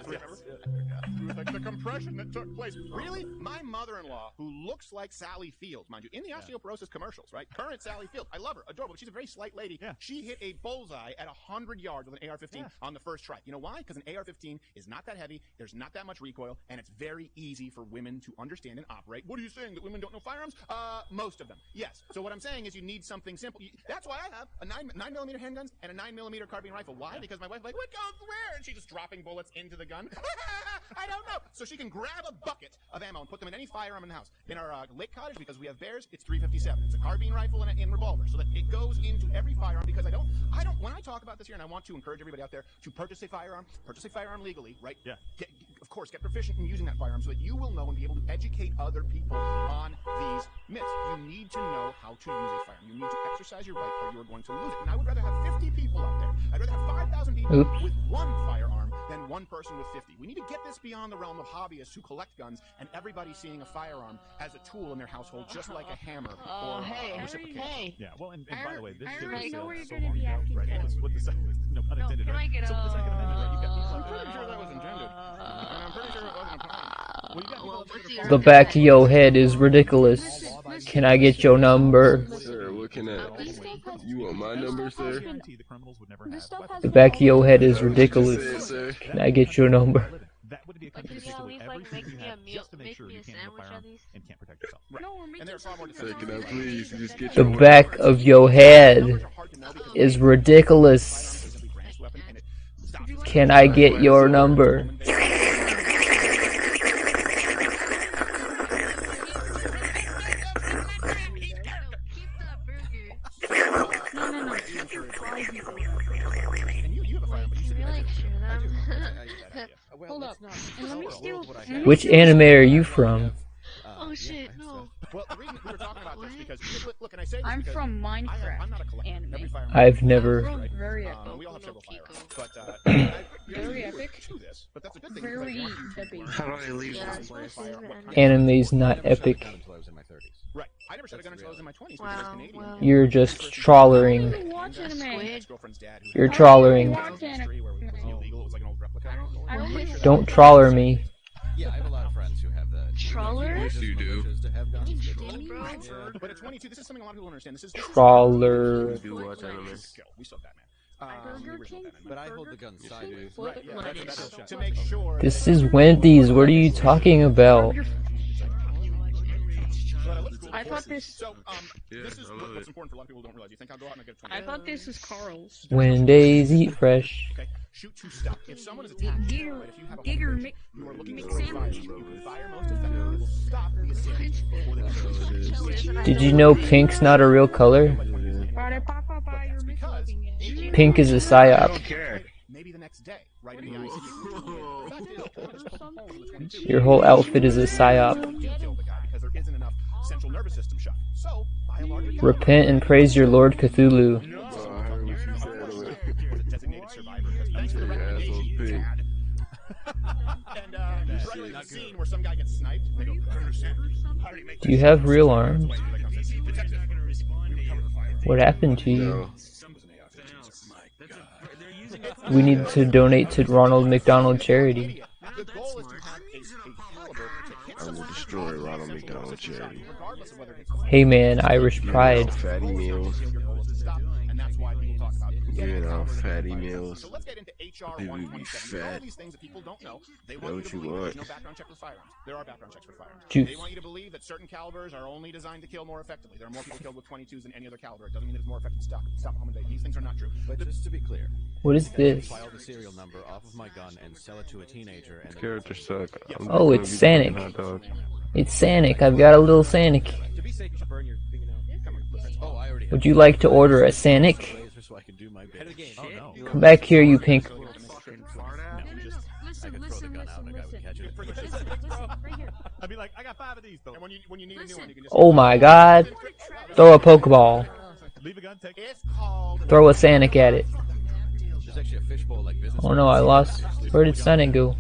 Like the compression that took place. Really? My mother-in-law, who looks like Sally Field, mind you, in the osteoporosis commercials, right? Current Sally Field. I love her. Adorable. She's a very slight lady. Yeah. She hit a bullseye at 100 yards with an AR-15 on the first try. You know why? Because an AR-15 is not that heavy, there's not that much recoil, and it's very easy for women to understand and operate. What are you saying, that women don't know firearms? Most of them. Yes. So what I'm saying is you need something simple. That's why I have a 9mm handguns and a 9mm carbine rifle. Why? Because my wife's like, what goes where? And she just dropping bullets into the gun? I don't know. So she can grab a bucket of ammo and put them in any firearm in the house. In our lake cottage, because we have bears, it's .357. It's a carbine rifle and a revolver, so that it goes into every firearm. Because I don't. When I talk about this here, and I want to encourage everybody out there to purchase a firearm legally, right? Yeah. Of course, get proficient in using that firearm so that you will know and be able to educate other people on these myths. You need to know how to use a firearm. You need to exercise your right, or you are going to lose it. And I would rather have 50 people out there. I'd rather have 5,000 people with one firearm than one person with 50. We need to get this beyond the realm of hobbyists who collect guns and everybody seeing a firearm as a tool in their household, just like a hammer or a reciprocator. Hey. Yeah. Well, and by the way, this shit I know where you're so going to long be ago, acting right? now. With the no pun intended, can right? I get So with the Second Amendment, right? You've got people. I'm pretty sure that was intended. And I'm pretty sure it wasn't a problem. Well, you got people. The back of your head is ridiculous. Can I get your number? Sir, what can I... You want my number, sir? The back of your head is ridiculous. Can I get your number? That would be a country that takes away everything you have just to make sure you can't have a firearm and can't protect yourself. Right. And they're far more Sir, can I please just get The your back of your head is ridiculous. Can I get your number? Hold up. And let me steal. Which anime are you from? Oh shit, no. Well, the reason we were talking about this because look, and I say this I'm because from Minecraft I'm not a collector. anime. I've never. Very epic. We all have several firearms, but very epic. This, but that's a good thing. Very epic. How do I leave this place? Anime's not epic. Right. I never shot a gun until I was in my 20s because I was Canadian. You're just trawlering. Watch anime. You're trawlering. Watch anime. Don't trawler me. Yeah, I have a lot of friends who have the Trawler? Yes, you do. But at 22, this is something a lot of people don't understand. This is Trawler. We do watch anime. We saw Batman. But I hold the gun sideways. Right, yeah, that's to make sure. This is Wendy's. What are you talking about? I thought this. So, this is what's important for a lot of people who don't realize. You think I'll go out and get a 20? I thought this was Carl's. Wendy's eat fresh. Okay, shoot to stop. If someone is attacking you, right, if you have a home you are looking for fire. You can fire most effectively. Will stop the assailant before they kill you. Did you know pink's not a real color? Pink is a psyop. Maybe the next day, right in the ICU. Your whole outfit is a psyop. Because there isn't enough central nervous system shock. So, by a large Repent and praise your Lord Cthulhu. Oh, I heard what you said. Designated survivor. Thanks for the recommendation, Dad. And right the scene where some guy gets sniped, they go, I understand. How do you make Do you have real arms? What happened to you? We need to donate to Ronald McDonald Charity. The goal is to have a caliber to I will destroy Ronald McDonald Charity. Hey man, Irish pride. Fatty meals. And that's why people talk about You know, fatty meals. So let's get into HR They would be 127. All fat. these things that people don't know. They Know want you what to you believe want. there's no background check for firearms. There are background checks for firearms. Juice. They want you to believe that certain calibers are only designed to kill more effectively. There are more people killed with 22s than any other caliber. It doesn't mean there's more effective stop home invade. These things are not true. But just to be clear, What is this? file the serial number off of my gun and sell it to a teenager. And Characters suck. Oh, it's Sanic. It's Sanic. I've got a little Sanic. To be safe, you should burn your fingernail. Oh, I already. Would you like to order a Sanic? So I can do my bit. Oh, no. Come back here, you pink. I'd be like, I got 5 of these, though. And when you need a new one, you can just Oh my god. Throw a Pokeball. Leave a gun, take It's called Throw a Sanic at it. There's actually a fishbowl like business. Oh no, I lost. Where did Sonic go?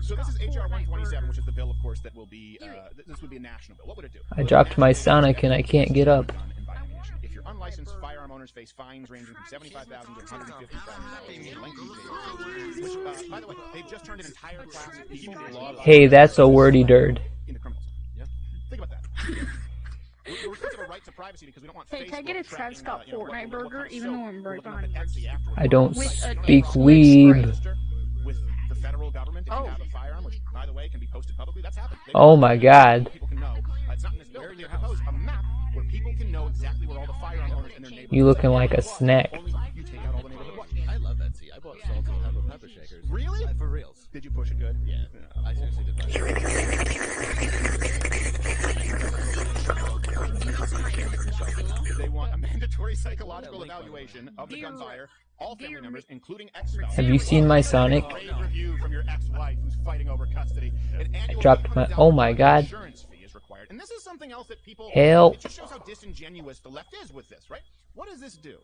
So this is HR 127, which is the bill, of course, that will be this would be a national bill. What would it do? I dropped my Sonic and I can't get up. If you're unlicensed, firearm owners face fines ranging from $75,000 to $150,000. Which, by the way, they've just turned an entire class of people. Hey, that's a wordy dird. Into criminals. Yeah. Think about that. We're have a right to privacy because we don't want. Hey, can I get a Travis Scott Fortnite burger, even though I'm right behind you? I don't speak weeb. With the federal government, if you have a firearm, which, by the way, can be posted publicly, that's happened. Oh my god. People can know. It's not in this bill. They propose a map where people can know exactly where all the firearm owners in their neighborhood. You looking like a snack. You take out all the neighborhood watch. I love that. See, I bought salt and pepper shakers. Really? Really? For reals. Did you push it good? Yeah. I seriously did that. They want a mandatory psychological evaluation of the gun buyer, all family members, including ex-spouse. Have you seen my Sonic? Review from your ex-wife who's fighting over custody. I dropped my. Oh my god. Insurance fee is required. And this is something else that people. Help. It just shows how disingenuous the left is with this, right? What does this do?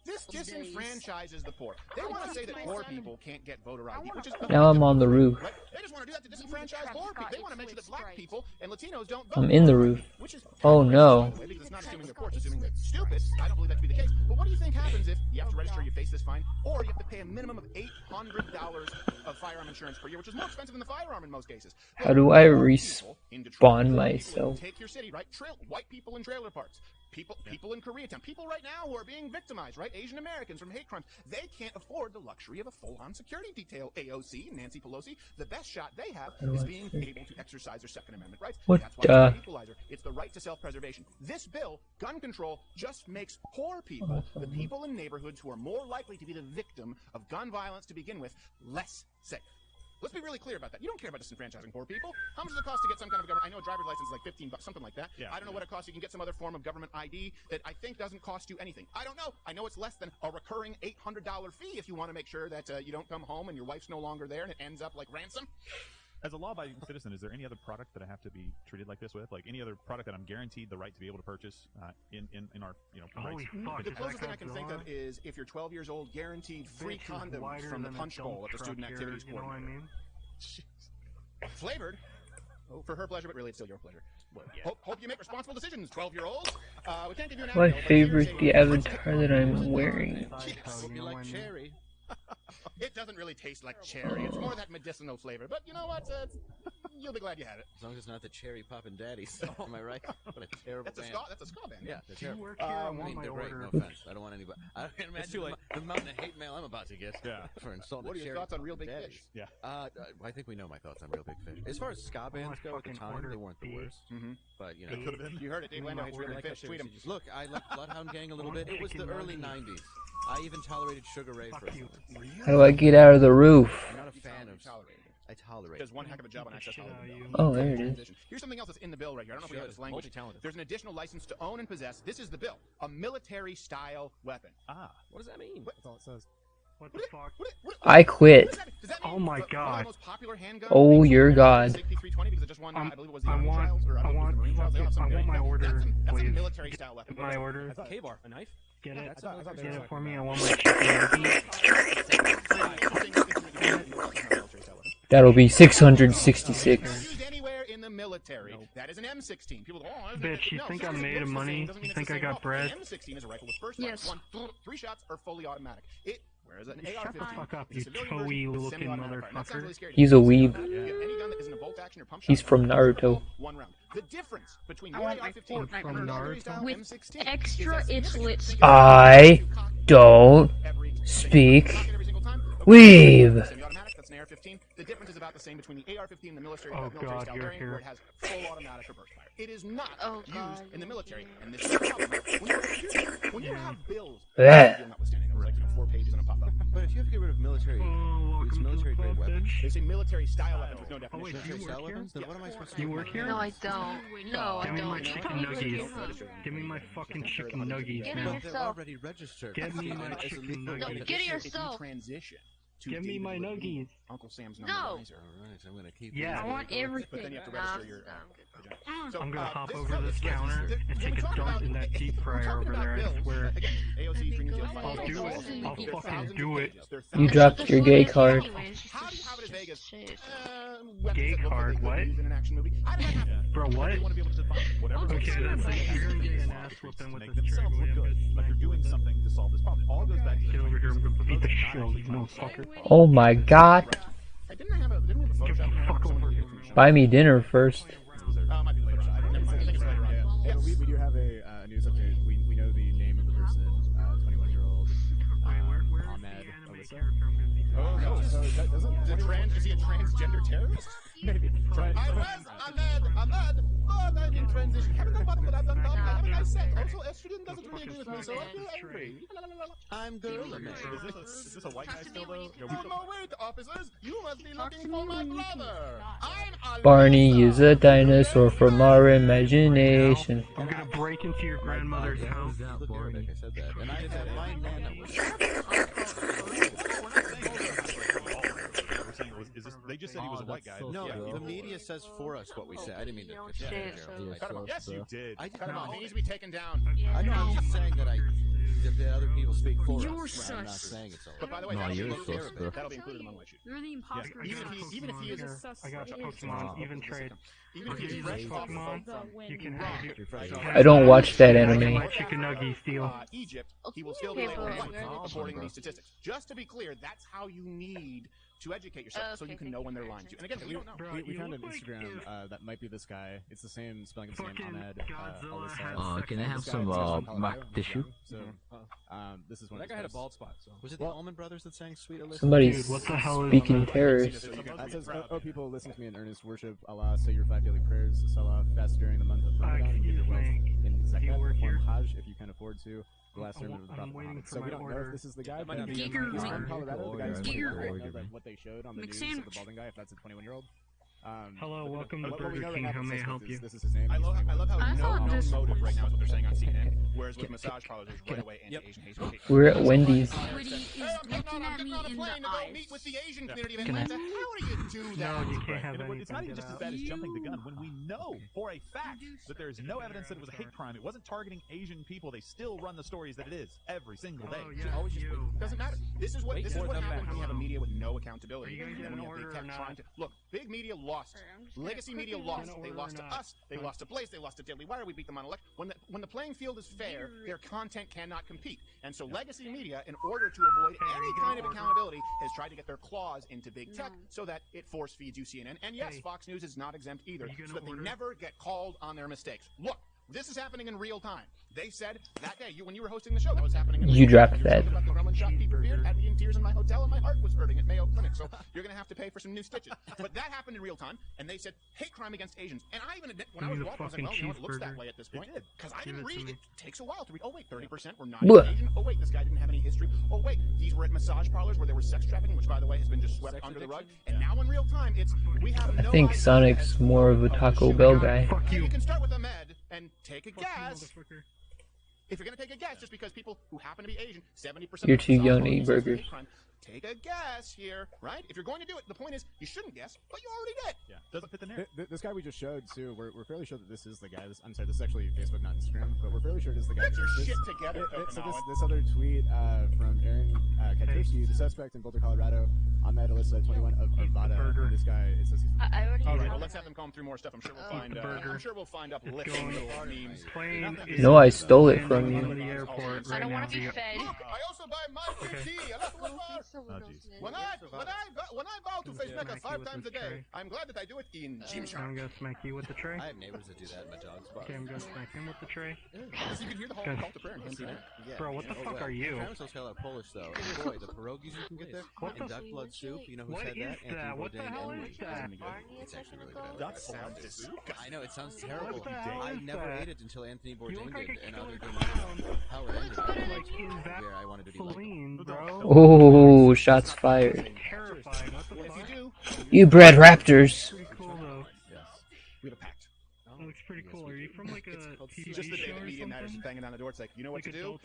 This disenfranchises the poor. They want to say that poor people can't get voter ID, which is Now I'm on the roof. right? They just want to do that to disenfranchise poor people. They want to make sure that black people and Latinos don't vote. I'm in the roof. Which is Oh no. because it's not assuming they're poor, it's assuming they're stupid. I don't believe that to be the case. But what do you think happens if you have to register, you face this fine, or you have to pay a minimum of $800 of firearm insurance per year, which is more expensive than the firearm in most cases? How do I respawn myself? Take your city, right? White people in trailer parks. People in Koreatown. People right now who are being victimized, right? Asian Americans from hate crimes. They can't afford the luxury of a full-on security detail. AOC, Nancy Pelosi, the best shot they have is being able to exercise their Second Amendment rights. What That's why it's an equalizer. It's the right to self-preservation. This bill, gun control, just makes poor people, the people in neighborhoods who are more likely to be the victim of gun violence to begin with, less safe. Let's be really clear about that. You don't care about disenfranchising poor people. How much does it cost to get some kind of government? I know a driver's license is like $15, something like that. Yeah, I don't know what it costs. You can get some other form of government ID that I think doesn't cost you anything. I don't know. I know it's less than a recurring $800 fee if you want to make sure that you don't come home and your wife's no longer there and it ends up like ransom. As a law-abiding citizen, is there any other product that I have to be treated like this with? Like any other product that I'm guaranteed the right to be able to purchase in our rights? The closest thing I can think of is if you're 12 years old, guaranteed free condoms from the punch bowl at the student activities coordinator. You know what I mean? Flavored for her pleasure, but really it's still your pleasure. Well, hope you make responsible decisions, 12-year-olds. We can't give you an My anecdote, but favorite here's the a- avatar that I'm wearing. Yes, you like cherry. It doesn't really taste like cherry. It's more that medicinal flavor. But you know what? You'll be glad you had it. As long as it's not the cherry poppin' daddies. Am I right? What a terrible That's a band. ska. That's a ska band. Yeah, they're Do you terrible. work here? I want I mean, my they're great. order. No offense. I don't want anybody. I can't imagine the mountain of hate mail I'm about to get for insulting What are your cherry thoughts on Real Big daddies. Fish? Yeah. I think we know my thoughts on Real Big Fish. As far as ska bands go at the time, they weren't the worst. But, you know. It could have been. You heard it. Dave Lando hates Real Big Fish. Tweet him. Look, I liked Bloodhound Gang a little bit. It was the early 90s. I even tolerated Sugar Ray for a moment. How do I get out of the roof? I'm not a fan of... I tolerate. Does one heck of a job on access Hollywood. Oh, there it is. Here's something else that's in the bill right here. I don't know if we have this language. There's an additional license to own and possess. This is the bill. A military-style weapon. Ah, what does that mean? That's all it says. What the fuck? I quit. Oh my god. Oh, your god. I want my order, please. Military-style weapon. My order. K-bar, a knife? Get it. Get it for me. I want my chicken. That'll be 666. Used anywhere in the military. That is an M16. People go, oh, Bitch, you think I'm made of money? You think I got bread? The M16 is a rifle with first Yes. one, 3 shots are fully automatic. Whereas an Shut the AR-15 fuck up, is you a civilian version toey with looking semi-automatic fire. That sounds really motherfucker. scary. He's a weeb. You get any gun that isn't a bolt action or pump He's shot, from Naruto. one round. The difference between I your want my AR-15 and Fortnite a military Naruto. style With M16 extra itchlets. I don't speak weeb. That's an AR-15. The difference is about the same between the AR-15 and the military Oh, style God, variant, you're where here. it has full automatic reverse fire. It is not used God, in the military, and this is the problem. When you have bills, Yeah. notwithstanding, it was like 4 pages and a pop-up. But if you have to get rid of military, it's military-grade weapons. They say military-style weapons with no definition. Military-style weapons? Then what am I supposed to do? You work here? No, I don't. No, I Give me my don't. chicken nuggies. Give me my fucking chicken nuggies, Get it man. But they're yourself. already registered. Get me my As a chicken legal nuggies. No, get it If you yourself. transition to Give me David my Levine, nuggies. Uncle Sam's number No. advisor. Alright, so I'm gonna keep Yeah. I want But everything. then you have to Nah, register your. So, I'm gonna hop this over bill this is- counter and when take we a talk dump about- in that deep we're fryer talking over about there, I bills, swear. again, AOC is bringing you I'll do it. I'll fucking do it. You dropped your gay card. How do you have it as Vegas? Gay card, what? In an action movie. How did that happen? Bro, what? They want to be able to define whatever. Okay, they're that's like doing you're gonna as get an law ass whooping with make this themselves look cherry good, whip. like you're doing something to solve this problem. It all goes back to Get over here, I'm gonna beat the shit out of you, not motherfucker. Oh my god. Didn't we have a Photoshop? Fuck over here. Buy me dinner first. Might be later. Never mind. I think it's later on. Yeah, we do have a news update. We know the name of the person, 21-year-old Ahmed Alyssa. Oh, no. So that doesn't the trans is he a transgender terrorist? Maybe. I'm mad. Oh, I'm in transition. Haven't done bottom, but I've done top. I have a nice set. Also, estrogen doesn't really agree with me, so I feel angry. I'm gorilla man. Is this a white guy still though? Oh, no, wait, officers. You must be looking for my brother. I'm Barney is a dinosaur from our imagination. I'm gonna break into your grandmother's house. Like I said that. And I said my nana They just said he was a white guy. No, the media says for us what we say. I didn't mean to. Yes, you did. I Cut him off. He needs to be taken down. I know. I'm just saying that that other people speak for You're us. sus. I'm not saying it's all. But by the way, that'll be included in my white sheet. You're the imposter. Even if he is a sus. I got Pokemon, even trade. Even if he's fresh Pokemon, you can have it. I don't watch that anime. My chicken nugget steal. Egypt, he will still be labeled white, according to these statistics. Just to be clear, that's how you need to educate yourself, so you can know when they're lying to you. And again, we don't know. We found an Instagram that might be this guy. It's the same spelling of his name, Ahmed. Can I have some mac tissue? So, this is one. That guy had a bald spot. So. Was it the Allman Brothers that sang "Sweet Alyssa"? Somebody's what the hell is speaking terrorist. That says, "Oh, people, listen to me in earnest. Worship Allah. Say your 5 daily prayers. Salah. Fast during the month of Ramadan. And give your wealth in zakat. Perform Hajj if you can afford to." The last sermon of the Prophet Muhammad. So we don't know if this is the guy, but he's from Colorado. The guy is 21. I don't know what they showed on the news of the balding guy, if that's a 21-year-old. Hello, welcome to Burger King. How may I help you? This is his name. I love how no motive right now is what they're saying on CNN. Whereas with massage parlors, there's right away anti-Asian hate. We're at Wendy's. Woody is looking at me in the eyes. Meet with the Asian community of Atlanta. How do you do that? No, you can't have anything. It's not even just as bad as jumping the gun. When we know for a fact that there is no evidence that it was a hate crime, it wasn't targeting Asian people, they still run the stories that it is every single day. Doesn't matter. This is what happens when you have a media with no accountability. Look, big media lost. Legacy media lost. They lost to us. They lost to Blaze. They lost to Daily Wire. We beat them on election. When the playing field is fair, their content cannot compete. And so legacy media, in order to avoid any kind of accountability, has tried to get their claws into big tech so that it force feeds you CNN. And yes, Fox News is not exempt either, so that they never get called on their mistakes. Look, this is happening in real time. They said that day, when you were hosting the show, that was happening in real time. You dropped that. The Gremlin shopkeeper beard had me in tears in my hotel, and my heart was hurting at Mayo Clinic. So you're going to have to pay for some new stitches. But that happened in real time, and they said hate crime against Asians. And I even admit, when I was watching, I was like, well, you know, it looks that way at this point. Because I didn't read. It takes a while to read. Oh wait, 30% were not Asian. Oh wait, this guy didn't have any history. Oh wait, these were at massage parlors where there was sex trafficking, which by the way has been just swept under the rug. And now in real time, we have no. I think Sonic's more of a Taco Bell guy. You can start with Ahmed and take a guess. If you're going to take a guess, just because people who happen to be Asian, 70% You're too young to eat burgers. Take a guess here, right? If you're going to do it, the point is you shouldn't guess, but you already did. Yeah, doesn't fit the narrative. This guy we just showed too. We're fairly sure that this is the guy. I'm sorry, this is actually Facebook, not Instagram, but we're fairly sure it is the guy. Get your shit together. So this other tweet from Aaron Katoshi, the suspect in Boulder, Colorado, Ahmed Alyssa, 21 of Nevada. This guy, it says he's. All right, well, let's have them comb through more stuff. I'm sure we'll find. I'm sure we'll find uplifting memes. No, I stole it from you. I don't want to be fed. Look, I also buy my tea. When I vow to face Mecca 5 times a day, I'm glad that I do it in Gymshark. I'm gonna smack you with the tray. I have neighbors that do that in my dog's spot. Okay, I'm gonna smack him with the tray. You can hear the whole call to prayer in him. Bro, what the fuck are you? Travis got a lot of Polish though. Boy, the pierogies you can get there. And duck blood soup. You know who said that? Anthony What the hell is that? It's actually really good. That sounds disgusting. I know it sounds terrible. I never ate it until Anthony Bourdain did, and other than Howard ended. Where I wanted to be like. Bro. Oh, shots fired. Terrifying. What the fuck? You bred raptors. Pretty cool though. Yes. We have a pact. That looks pretty cool. Are you from like a TV just the show day the or media matters something? is banging on the door. It's like, you know what to do?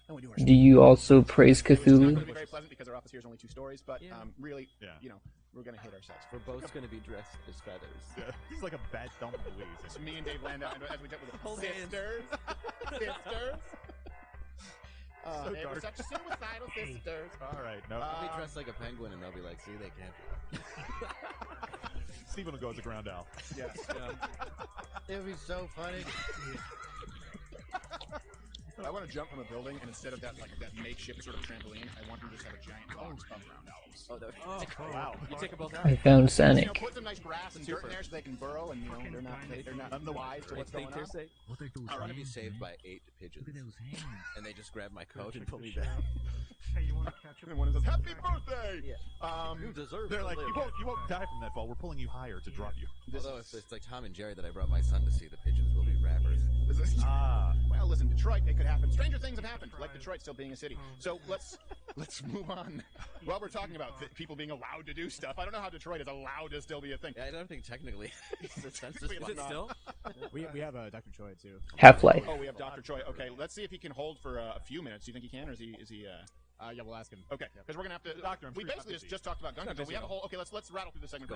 And we do our Do you also praise It's not going Cthulhu? to be very pleasant because our office here is only 2 stories, but really, you know, we're going to hit ourselves. We're both going to be dressed as feathers. Yeah, this is like a bad dump Louise. It's me and Dave Landau, as we talk with the sisters. Sisters. We're such suicidal sisters. All right, no. I'll be dressed like a penguin, and they'll be like, "See, they can't be." Stephen will go as a ground owl. Yes. It'll be so funny. I want to jump from a building, and instead of that makeshift sort of trampoline, I want them to just have a giant box of ground owls. Oh, wow! You take them both out. I found You know, Sonic. put some nice grass and dirt in there so they can burrow, and you know they're not unwise to what's going on. I want to be saved by 8 pigeons, and they just grab my coat and pull me back. Hey, you want to catch up? And one says, "Happy birthday!" You deserve They're to like, live. you won't die from that fall. We're pulling you higher to drop you. Although if it's like Tom and Jerry that I brought my son to see, the pigeons will be rappers. Well, listen, Detroit, it could happen. Stranger things have happened, like Detroit still being a city. So let's move on. While we're talking about people being allowed to do stuff, I don't know how Detroit is allowed to still be a thing. Yeah, I don't think technically it's a census. Technically, it's not. Still? We have Dr. Choi too. Half-Life. Oh, we have Dr. Choi. Okay, let's see if he can hold for a few minutes. Do you think he can, or is he? Yeah, we'll ask him. Okay, because we're gonna have to. Doctor, I'm we free basically up to just talked about gun control. We have a whole. Okay, let's rattle through the segment.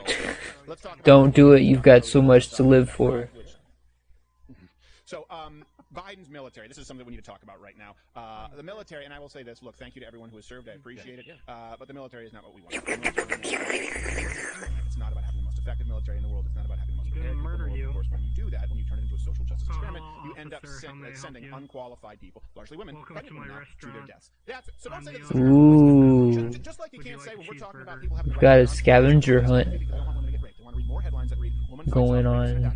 Let's talk. Don't do it. You've got so much to live for. So, Biden's military. This is something we need to talk about right now. The military, and I will say this. Look, thank you to everyone who has served. I appreciate it. But the military is not what we want. It's not about having the most effective military in the world. It's not about having the most prepared people in the world. Of course, when you do that, when you turn it into a social justice experiment, you end up sending unqualified people, largely women, pregnant women now, to their deaths. That's it. So don't say that this is Ooh. just like you can't say when we're talking about people having the Got a right scavenger hunt they don't want women to get raped. They want to read more headlines that read woman going on.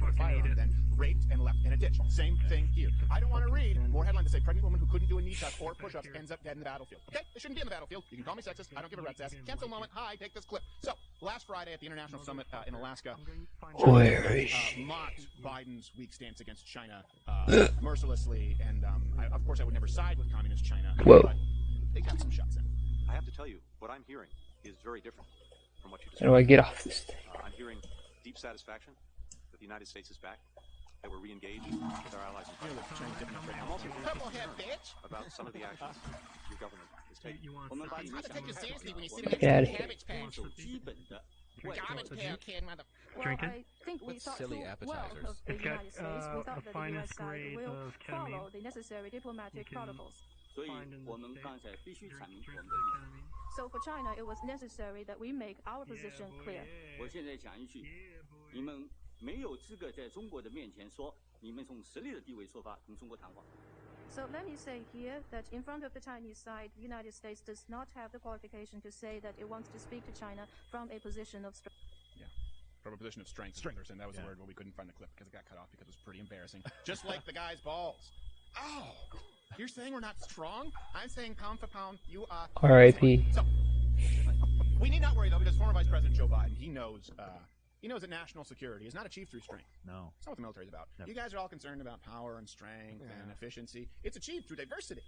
raped and left in a ditch. Same thing here. I don't want to read more headlines that say pregnant woman who couldn't do a knee tuck or push-ups ends up dead in the battlefield. Okay? They shouldn't be in the battlefield. You can call me sexist. I don't give a rat's ass. Cancel moment. Hi, take this clip. So, last Friday at the International Summit in Alaska, Where is she? mocked Biden's weak stance against China mercilessly, and of course I would never side with communist China, Whoa. but they got some shots in. I have to tell you, what I'm hearing is very different from what you How do I get off this thing? I'm hearing deep satisfaction that the United States is back, that we're re-engaged with our allies in China. I'm also about some of the actions your government is taking. I have to take you seriously when you sit Get next out to of a here. cabbage patch. Garbage pail kid, mother. Well, I think we thought silly well appetizers. of the It's got, United States. We thought that the finest US side grade will of ketamine. follow the necessary diplomatic protocols. 所以 Find in the 我们 States. 刚才必须阐明我们的 Drink 立 the 场。 ketamine. So for China, it was necessary that we make our position clear. 我现在讲一句，你们没有资格在中国的面前说你们从实力的地位出发跟中国谈话。 So let me say here that in front of the Chinese side, the United States does not have the qualification to say that it wants to speak to China from a position of strength. From a position of strength. And that was the word where we couldn't find the clip because it got cut off because it was pretty embarrassing. Just like the guy's balls. Oh, you're saying we're not strong? I'm saying pound for pound, you are. R.I.P. So, we need not worry though, because former Vice President Joe Biden, he knows that national security is not achieved through strength. No. That's not what the military is about. No. You guys are all concerned about power and strength and efficiency. It's achieved through diversity.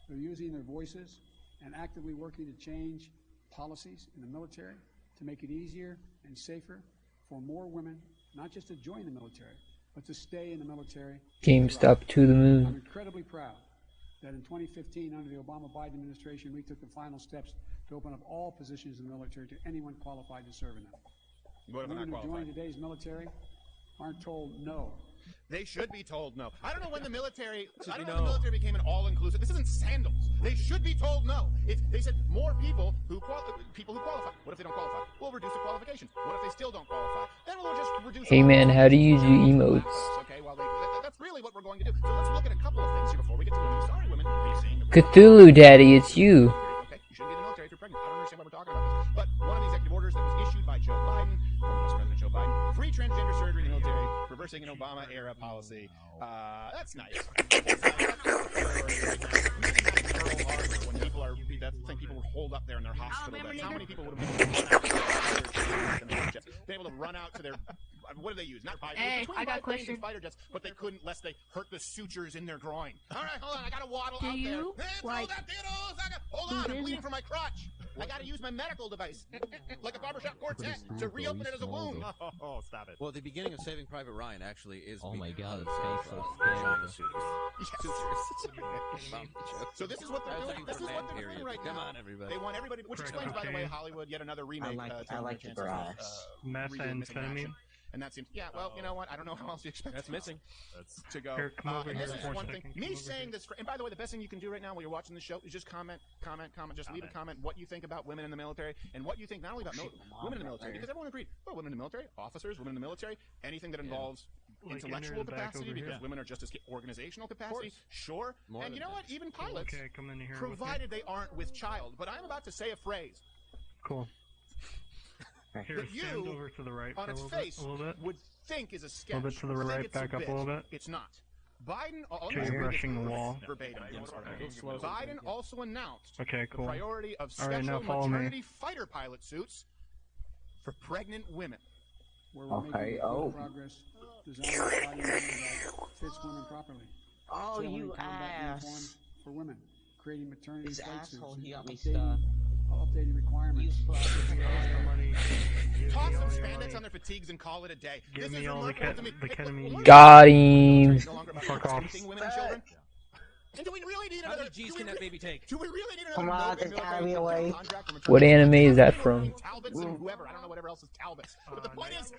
They're using their voices and actively working to change policies in the military to make it easier and safer for more women, not just to join the military, but to stay in the military. GameStop to the I'm moon. incredibly proud that in 2015, under the Obama-Biden administration, we took the final steps to open up all positions in the military to anyone qualified to serve in them. What if they're Women not who join qualified? today's military aren't told no. They should be told no. I don't know when the military. I don't know no. when the military became an all-inclusive. This isn't sandals. They should be told no. They said more people who qualify. What if they don't qualify? We'll reduce the qualifications. What if they still don't qualify? Then we'll just reduce. Hey man, how do you do emotes? Okay, well that's really what we're going to do. So let's look at a couple of things here before we get to women. Sorry, women. Are you seeing the Cthulhu Daddy, it's you. Okay, you shouldn't be in the military if you're pregnant. I don't understand why we're talking about this. But one of the executive orders that was issued by Joe Biden, former Vice President Joe Biden, free transgender surgery in the military, reversing an Obama-era policy. That's nice. When people are, that's the thing, people were holed up there in their hospital beds. How many people would have been able to run out to their, what do they use? Not fighter jets. I got a question. Fighter jets, but they couldn't lest they hurt the sutures in their groin. All right, hold on, I got to waddle out there. Hold on, I'm bleeding from my crotch. I got to use my medical device, like a barbershop quartet, to reopen it as a wound. Oh, stop it. Well, the beginning of Saving Private Ryan actually is. Oh my God, because it's so China scary. So this is what they're doing. This is what they're doing right now. Come on, everybody. They want everybody, which explains, by the way, Hollywood, yet another remake. I like the grass. Methamphetamine. And that seems, yeah, well, you know what? I don't know how else you expect that's missing. That's to go. Here, come over and here this is for a one second. thing. Me saying this, and by the way, the best thing you can do right now while you're watching the show is just comment. Just leave a comment what you think about women in the military and what you think not only about women in the military, because everyone agreed, well, women in the military, officers, women in the military, anything that involves intellectual capacity, because women are just as organizational capacity, sure. And you know what? Even pilots, Okay, come in here. provided they aren't with child. But I'm about to say a phrase. Cool. Here, that stand you, over to the right on for its a face, little bit. would think is a sketch. A little bit to the Think right, it's a back up bit. a little bit. It's not. Biden. Okay, you're rushing the wall. Verbatim. Biden also announced okay, cool. the priority of All right, now special follow maternity me. fighter pilot suits for pregnant women. Where we're making good progress designing a body that fits women properly. Oh, Tailoring you combat ass. uniforms for women, creating maternity This flight suits, asshole, and he got me updating requirements. Toss some spandex on their fatigues and call it a day. Give me all the ketamine. Got him. Fuck off. Women and children. And do we really need another? How many G's can that baby take? Do we really need Come another? on, there's gotta be a way. What anime is that from? Talbots and whoever. I don't know whatever else is Talbots. But the point is,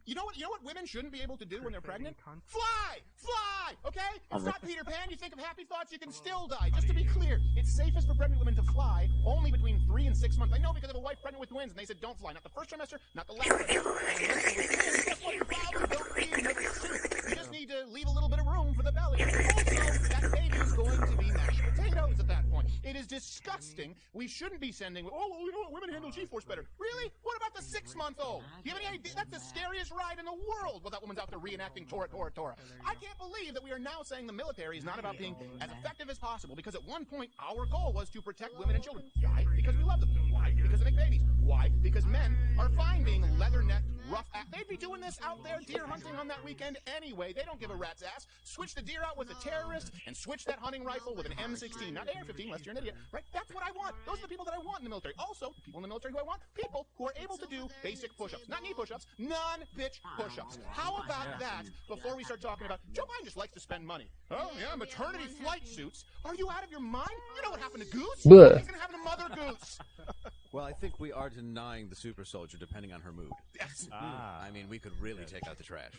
you know what women shouldn't be able to do when they're pregnant? Fly! Fly! Okay? It's not Peter Pan. You think of happy thoughts, you can still die. Just to be clear, it's safest for pregnant women to fly only between 3 and 6 months. I know because I have a wife pregnant with twins, and they said don't fly. Not the first trimester, not the last trimester. You just need to leave a little bit of room for the belly. Also, that baby is going to be mashed potatoes at that point. It is disgusting. We shouldn't be sending, oh, well, you know what, women handle G-force better. Really? What about the 6-month-old? Do you have any idea? That's the scariest ride in the world. Well, that woman's out there reenacting Tora. I can't believe that we are now saying the military is not about being as effective as possible, because at one point, our goal was to protect women and children. Why? Because we love them. Why? Because they make babies. Why? Because men are fine being leather-necked, rough. They'd be doing this out there deer hunting on that weekend anyway. They don't give a rat's ass. Switch the deer out with a terrorist and switch that hunting rifle with an M16, not AR-15, unless you're an idiot, right? That's what I want. Those are the people that I want in the military. Also, the people in the military who I want, people who are able to do basic push-ups. Not knee push-ups, non-bitch push-ups. How about that before we start talking about, Joe Biden just likes to spend money. Oh, yeah, maternity flight suits. Are you out of your mind? You know what happened to Goose? Bleh. He's going to have a mother Goose. Well, I think we are denying the super soldier depending on her mood. Yes. I mean, we could really take out the trash.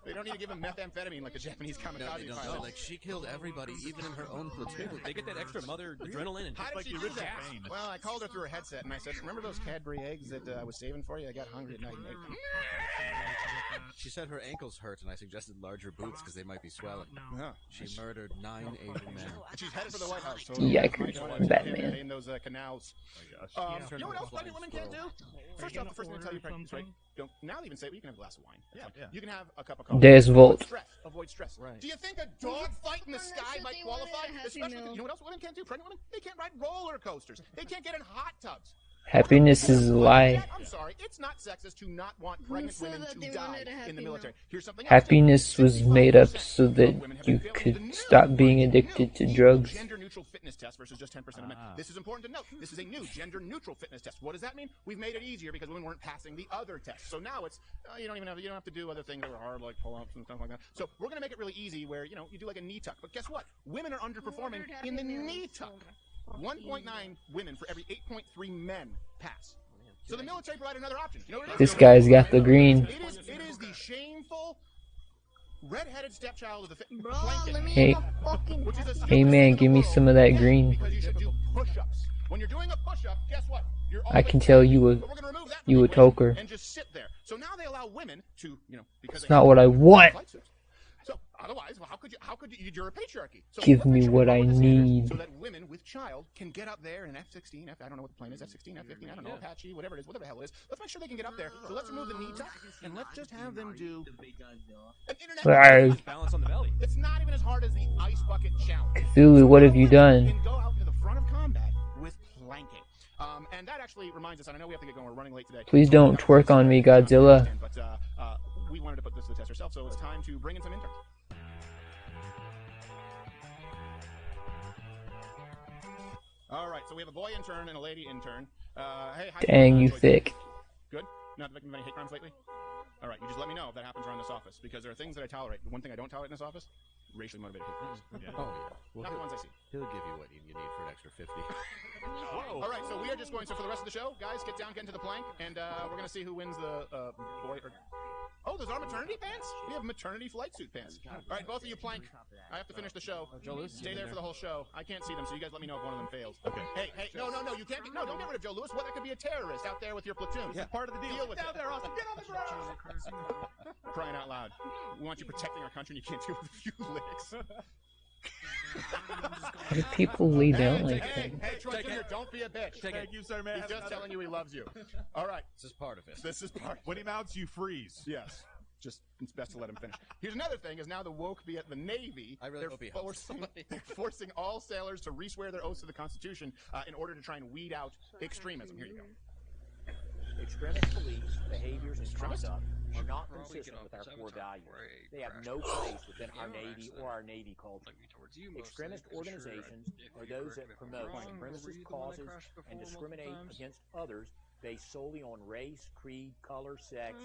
They don't need to give him methamphetamine like a Japanese kamikaze pilot. No, like, she killed everybody, even in her own platoon. They get that extra mother adrenaline. And How did she do that? Well, I called her through her headset and I said, remember those Cadbury eggs that I was saving for you? I got hungry at night and ate them. She said her ankles hurt, and I suggested larger boots because they might be swelling. Yeah. She murdered 9 Asian men. And she's headed for the White House. So Yikers, Batman. In those canals. You know what else pregnant women can't do? First off, the first thing to tell you pregnant, right? Don't now even say, well, you can have a glass of wine. Yeah. You can have a cup of coffee. Des Volt. Avoid stress. Right. Do you think a dog fight in the sky might qualify? Especially, you know what else women can't do? Pregnant women? They can't ride roller coasters. They can't get in hot tubs. Happiness is a lie. I'm sorry, it's not sexist to not want pregnant women to die in the military. Here's something else. Happiness was made up so that you could stop being addicted to drugs. Gender-neutral fitness test versus just 10% of men. This is important to note. This is a new gender-neutral fitness test. What does that mean? We've made it easier because women weren't passing the other tests. So now it's you don't have to do other things that were hard like pull-ups and stuff like that. So we're going to make it really easy where you do like a knee tuck. But guess what? Women are underperforming in the knee tuck. 1.9 women for every 8.3 men pass. So the military provided another option. You know what it is? This guy's got the green. It is the shameful red-headed stepchild of the Hey, hey man, give me some of that green. Because you should do push-ups. When you're doing a push-up, guess what? I can tell you a toker. And just sit there. So now they allow women to, because it's not what I want. So otherwise, well, how could you? You're a patriarchy. So give me what I need. So that women with child can get up there in an F-16, I don't know what the plane is, F-16, F-15, I don't know, Apache, whatever it is, whatever the hell it is. Let's make sure they can get up there. So let's remove the knee tuck and let's just have them do an internet balance on the belly. It's not even as hard as the ice bucket challenge. Cthulhu, what have you done? And go out to the front of combat with planking. And that actually reminds us, and I know we have to get going, we're running late today. Please don't twerk on me, Godzilla. But we wanted to put this to the test ourselves, so it's time to bring in some interns. All right, so we have a boy intern and a lady intern. Hey, hi. Dang, you thick. Good? Not victim of any hate crimes lately? All right, you just let me know if that happens around this office, because there are things that I tolerate. The one thing I don't tolerate in this office, racially motivated hate crimes. Oh, yeah. Well, not the ones I see. He'll give you what you need for an extra 50. All right, so we are just going, so for the rest of the show, guys, get down, get into the plank, and we're going to see who wins the boy or... Oh, those are maternity pants? We have maternity flight suit pants. All right, both of you plank. I have to finish the show. Joe Lewis, stay there for the whole show. I can't see them, so you guys let me know if one of them fails. Okay. Hey, no, you can't. No, don't get rid of Joe Lewis. What? That could be a terrorist out there with your platoon. Yeah, part of the deal. Deal with it. There, Austin. Get on the ground. Crying out loud. We want you protecting our country, and you can't deal with a few licks. Why do people lay down like that? Hey, Troy Jr., don't be a bitch. Thank you, sir, man. He's just telling you he loves you. All right. This is part of it. This is part. When he mounts, you freeze. Yes. Just it's best to let him finish. Here's another thing: is now the woke be at the Navy. I really hope he helps. They're forcing all sailors to re-swear their oaths to the Constitution in order to try and weed out extremism. Here you go. Extremist beliefs, behaviors, and conduct are not consistent with our core values. They have no place within our Navy or our Navy culture. Extremist organizations are those that promote supremacist causes and discriminate against others based solely on race, creed, color, sex,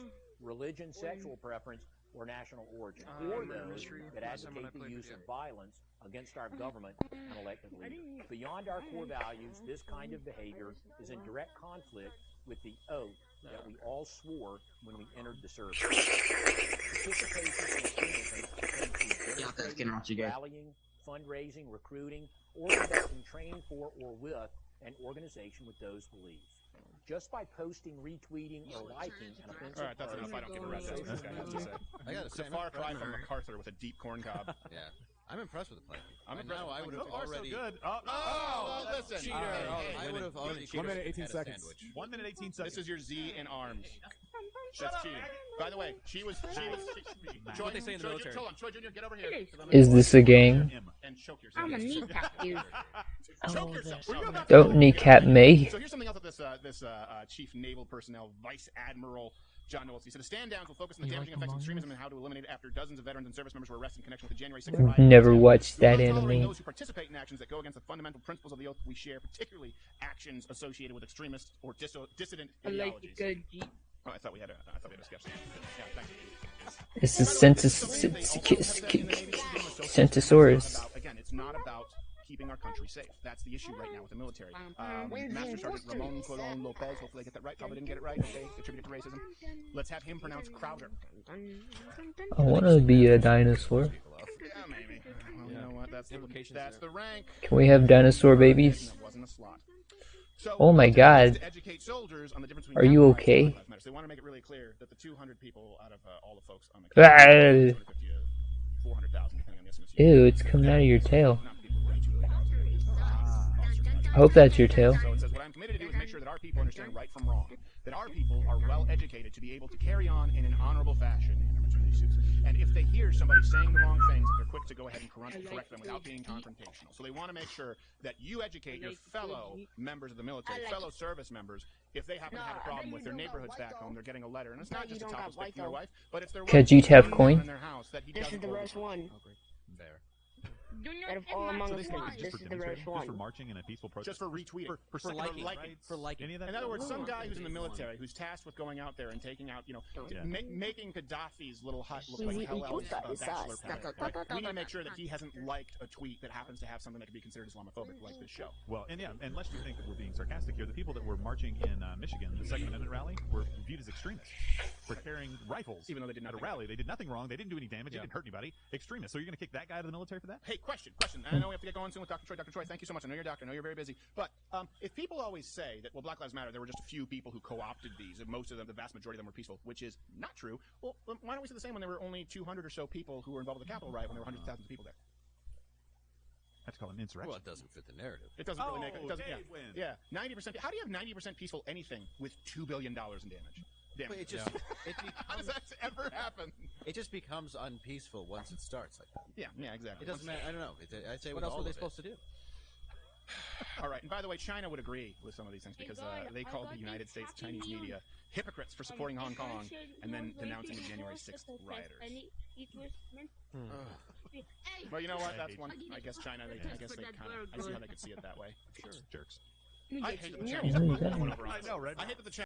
religion, sexual preference, or national origin, or those that advocate the use of violence against our government and elected leaders. Beyond our core values, this kind of behavior is in direct conflict with the oath that we all swore when we entered the service. Participation in extremism includes rallying, fundraising, recruiting, or conducting training for or with an organization with those beliefs. Just by posting, retweeting, or liking an offensive All right, that's enough. I don't give a rat's ass what this guy has to say. I gotta It's say, a far cry from MacArthur with a deep corn cob. Yeah. I'm impressed with the play. I'm impressed. I would have already. So good. Listen. Cheater. I would have already. 1 minute 18 seconds. 1 minute 18 seconds. This is your Z in arms. That's cheating. By the way, she was. What they say in the military. Hold on, Troy Jr., get over here. Is this a gang? And choke yourself. I'm a kneecap dude. Choke yourself. Don't kneecap me. So here's something else that this Chief Naval Personnel Vice Admiral John Knowles. He said, the stand-downs will focus on the damaging effects of extremism and how to eliminate it after dozens of veterans and service members were arrested in connection with the January 6th riot. Never watched that anime. Those who participate in actions that go against the fundamental principles of the oath we share, particularly actions associated with extremist or dissident ideologies. Oh, I thought we had a sketch. Yeah, thank you. This is Centosaurus. Again, it's not about keeping our country safe. That's the issue right now with the military. Master Sergeant Ramon Colon Lopez, hopefully I get that right, probably didn't get it right, okay, attributed to racism. Let's have him pronounce Crowder. I want to be a dinosaur. Yeah, maybe. Well, you know what, that's the rank. Can we have dinosaur babies? Wasn't a slot. So, oh my god. To educate soldiers on the difference Are you okay? They want to make it really clear that the 200 people out of all the folks on the 400,000, depending on the estimates. Ew, it's coming out of your tail. I hope that's your tail. So it says, what I'm committed to do is make sure that our people understand right from wrong. That our people are well educated to be able to carry on in an honorable fashion in their maternity suits. And if they hear somebody saying the wrong things, they're quick to go ahead and correct them without being confrontational. So they want to make sure that you educate your fellow members of the military, fellow service members. If they happen to have a problem with their neighborhoods back home, they're getting a letter. And it's not just a topic from their wife, but it's their wife in their house that he This is the rarest one. There. Out of all among us, this is the rarest one. Just for marching in a peaceful protest? Just for retweeting. For liking. For liking. Any of that? In other words, some guy who's in the military, who's tasked with going out there and taking out, making Gaddafi's little hut look like hell else bachelor pad. Right? We need to make sure that he hasn't liked a tweet that happens to have something that could be considered Islamophobic, like this show. Well, and yeah, and lest you think that we're being sarcastic here, the people that were marching in Michigan, the Second Amendment rally, were viewed as extremists for carrying rifles. Even though they did not rally, they did nothing wrong. They didn't do any damage. They didn't hurt anybody. Extremists. So you're going to kick that guy out of the military for that? Hey, question. I know we have to get going soon with Dr. Troy. Dr. Troy, thank you so much. I know you're a doctor. I know you're very busy. But if people always say that, well, Black Lives Matter, there were just a few people who co-opted these, and most of them, the vast majority of them were peaceful, which is not true. Well, why don't we say the same when there were only 200 or so people who were involved with the Capitol riot when there were hundreds of thousands of people there? That's called an insurrection. Well, it doesn't fit the narrative. It doesn't really make it. It doesn't, yeah. 90%. How do you have 90% peaceful anything with $2 billion in damage? It just, how does that ever happen? It just becomes unpeaceful once it starts like that. Yeah, exactly. It doesn't matter. I don't know. I'd say what else were they supposed to do? All right, and by the way, China would agree with some of these things because they called the United States Chinese media hypocrites for supporting Hong Kong and then denouncing the January 6th rioters. Well, you know what? That's one. I guess China. I guess they kind of. I see how they could see it that way. Sure, jerks. I hate that the Chinese. I know, right? I hate that the Chinese.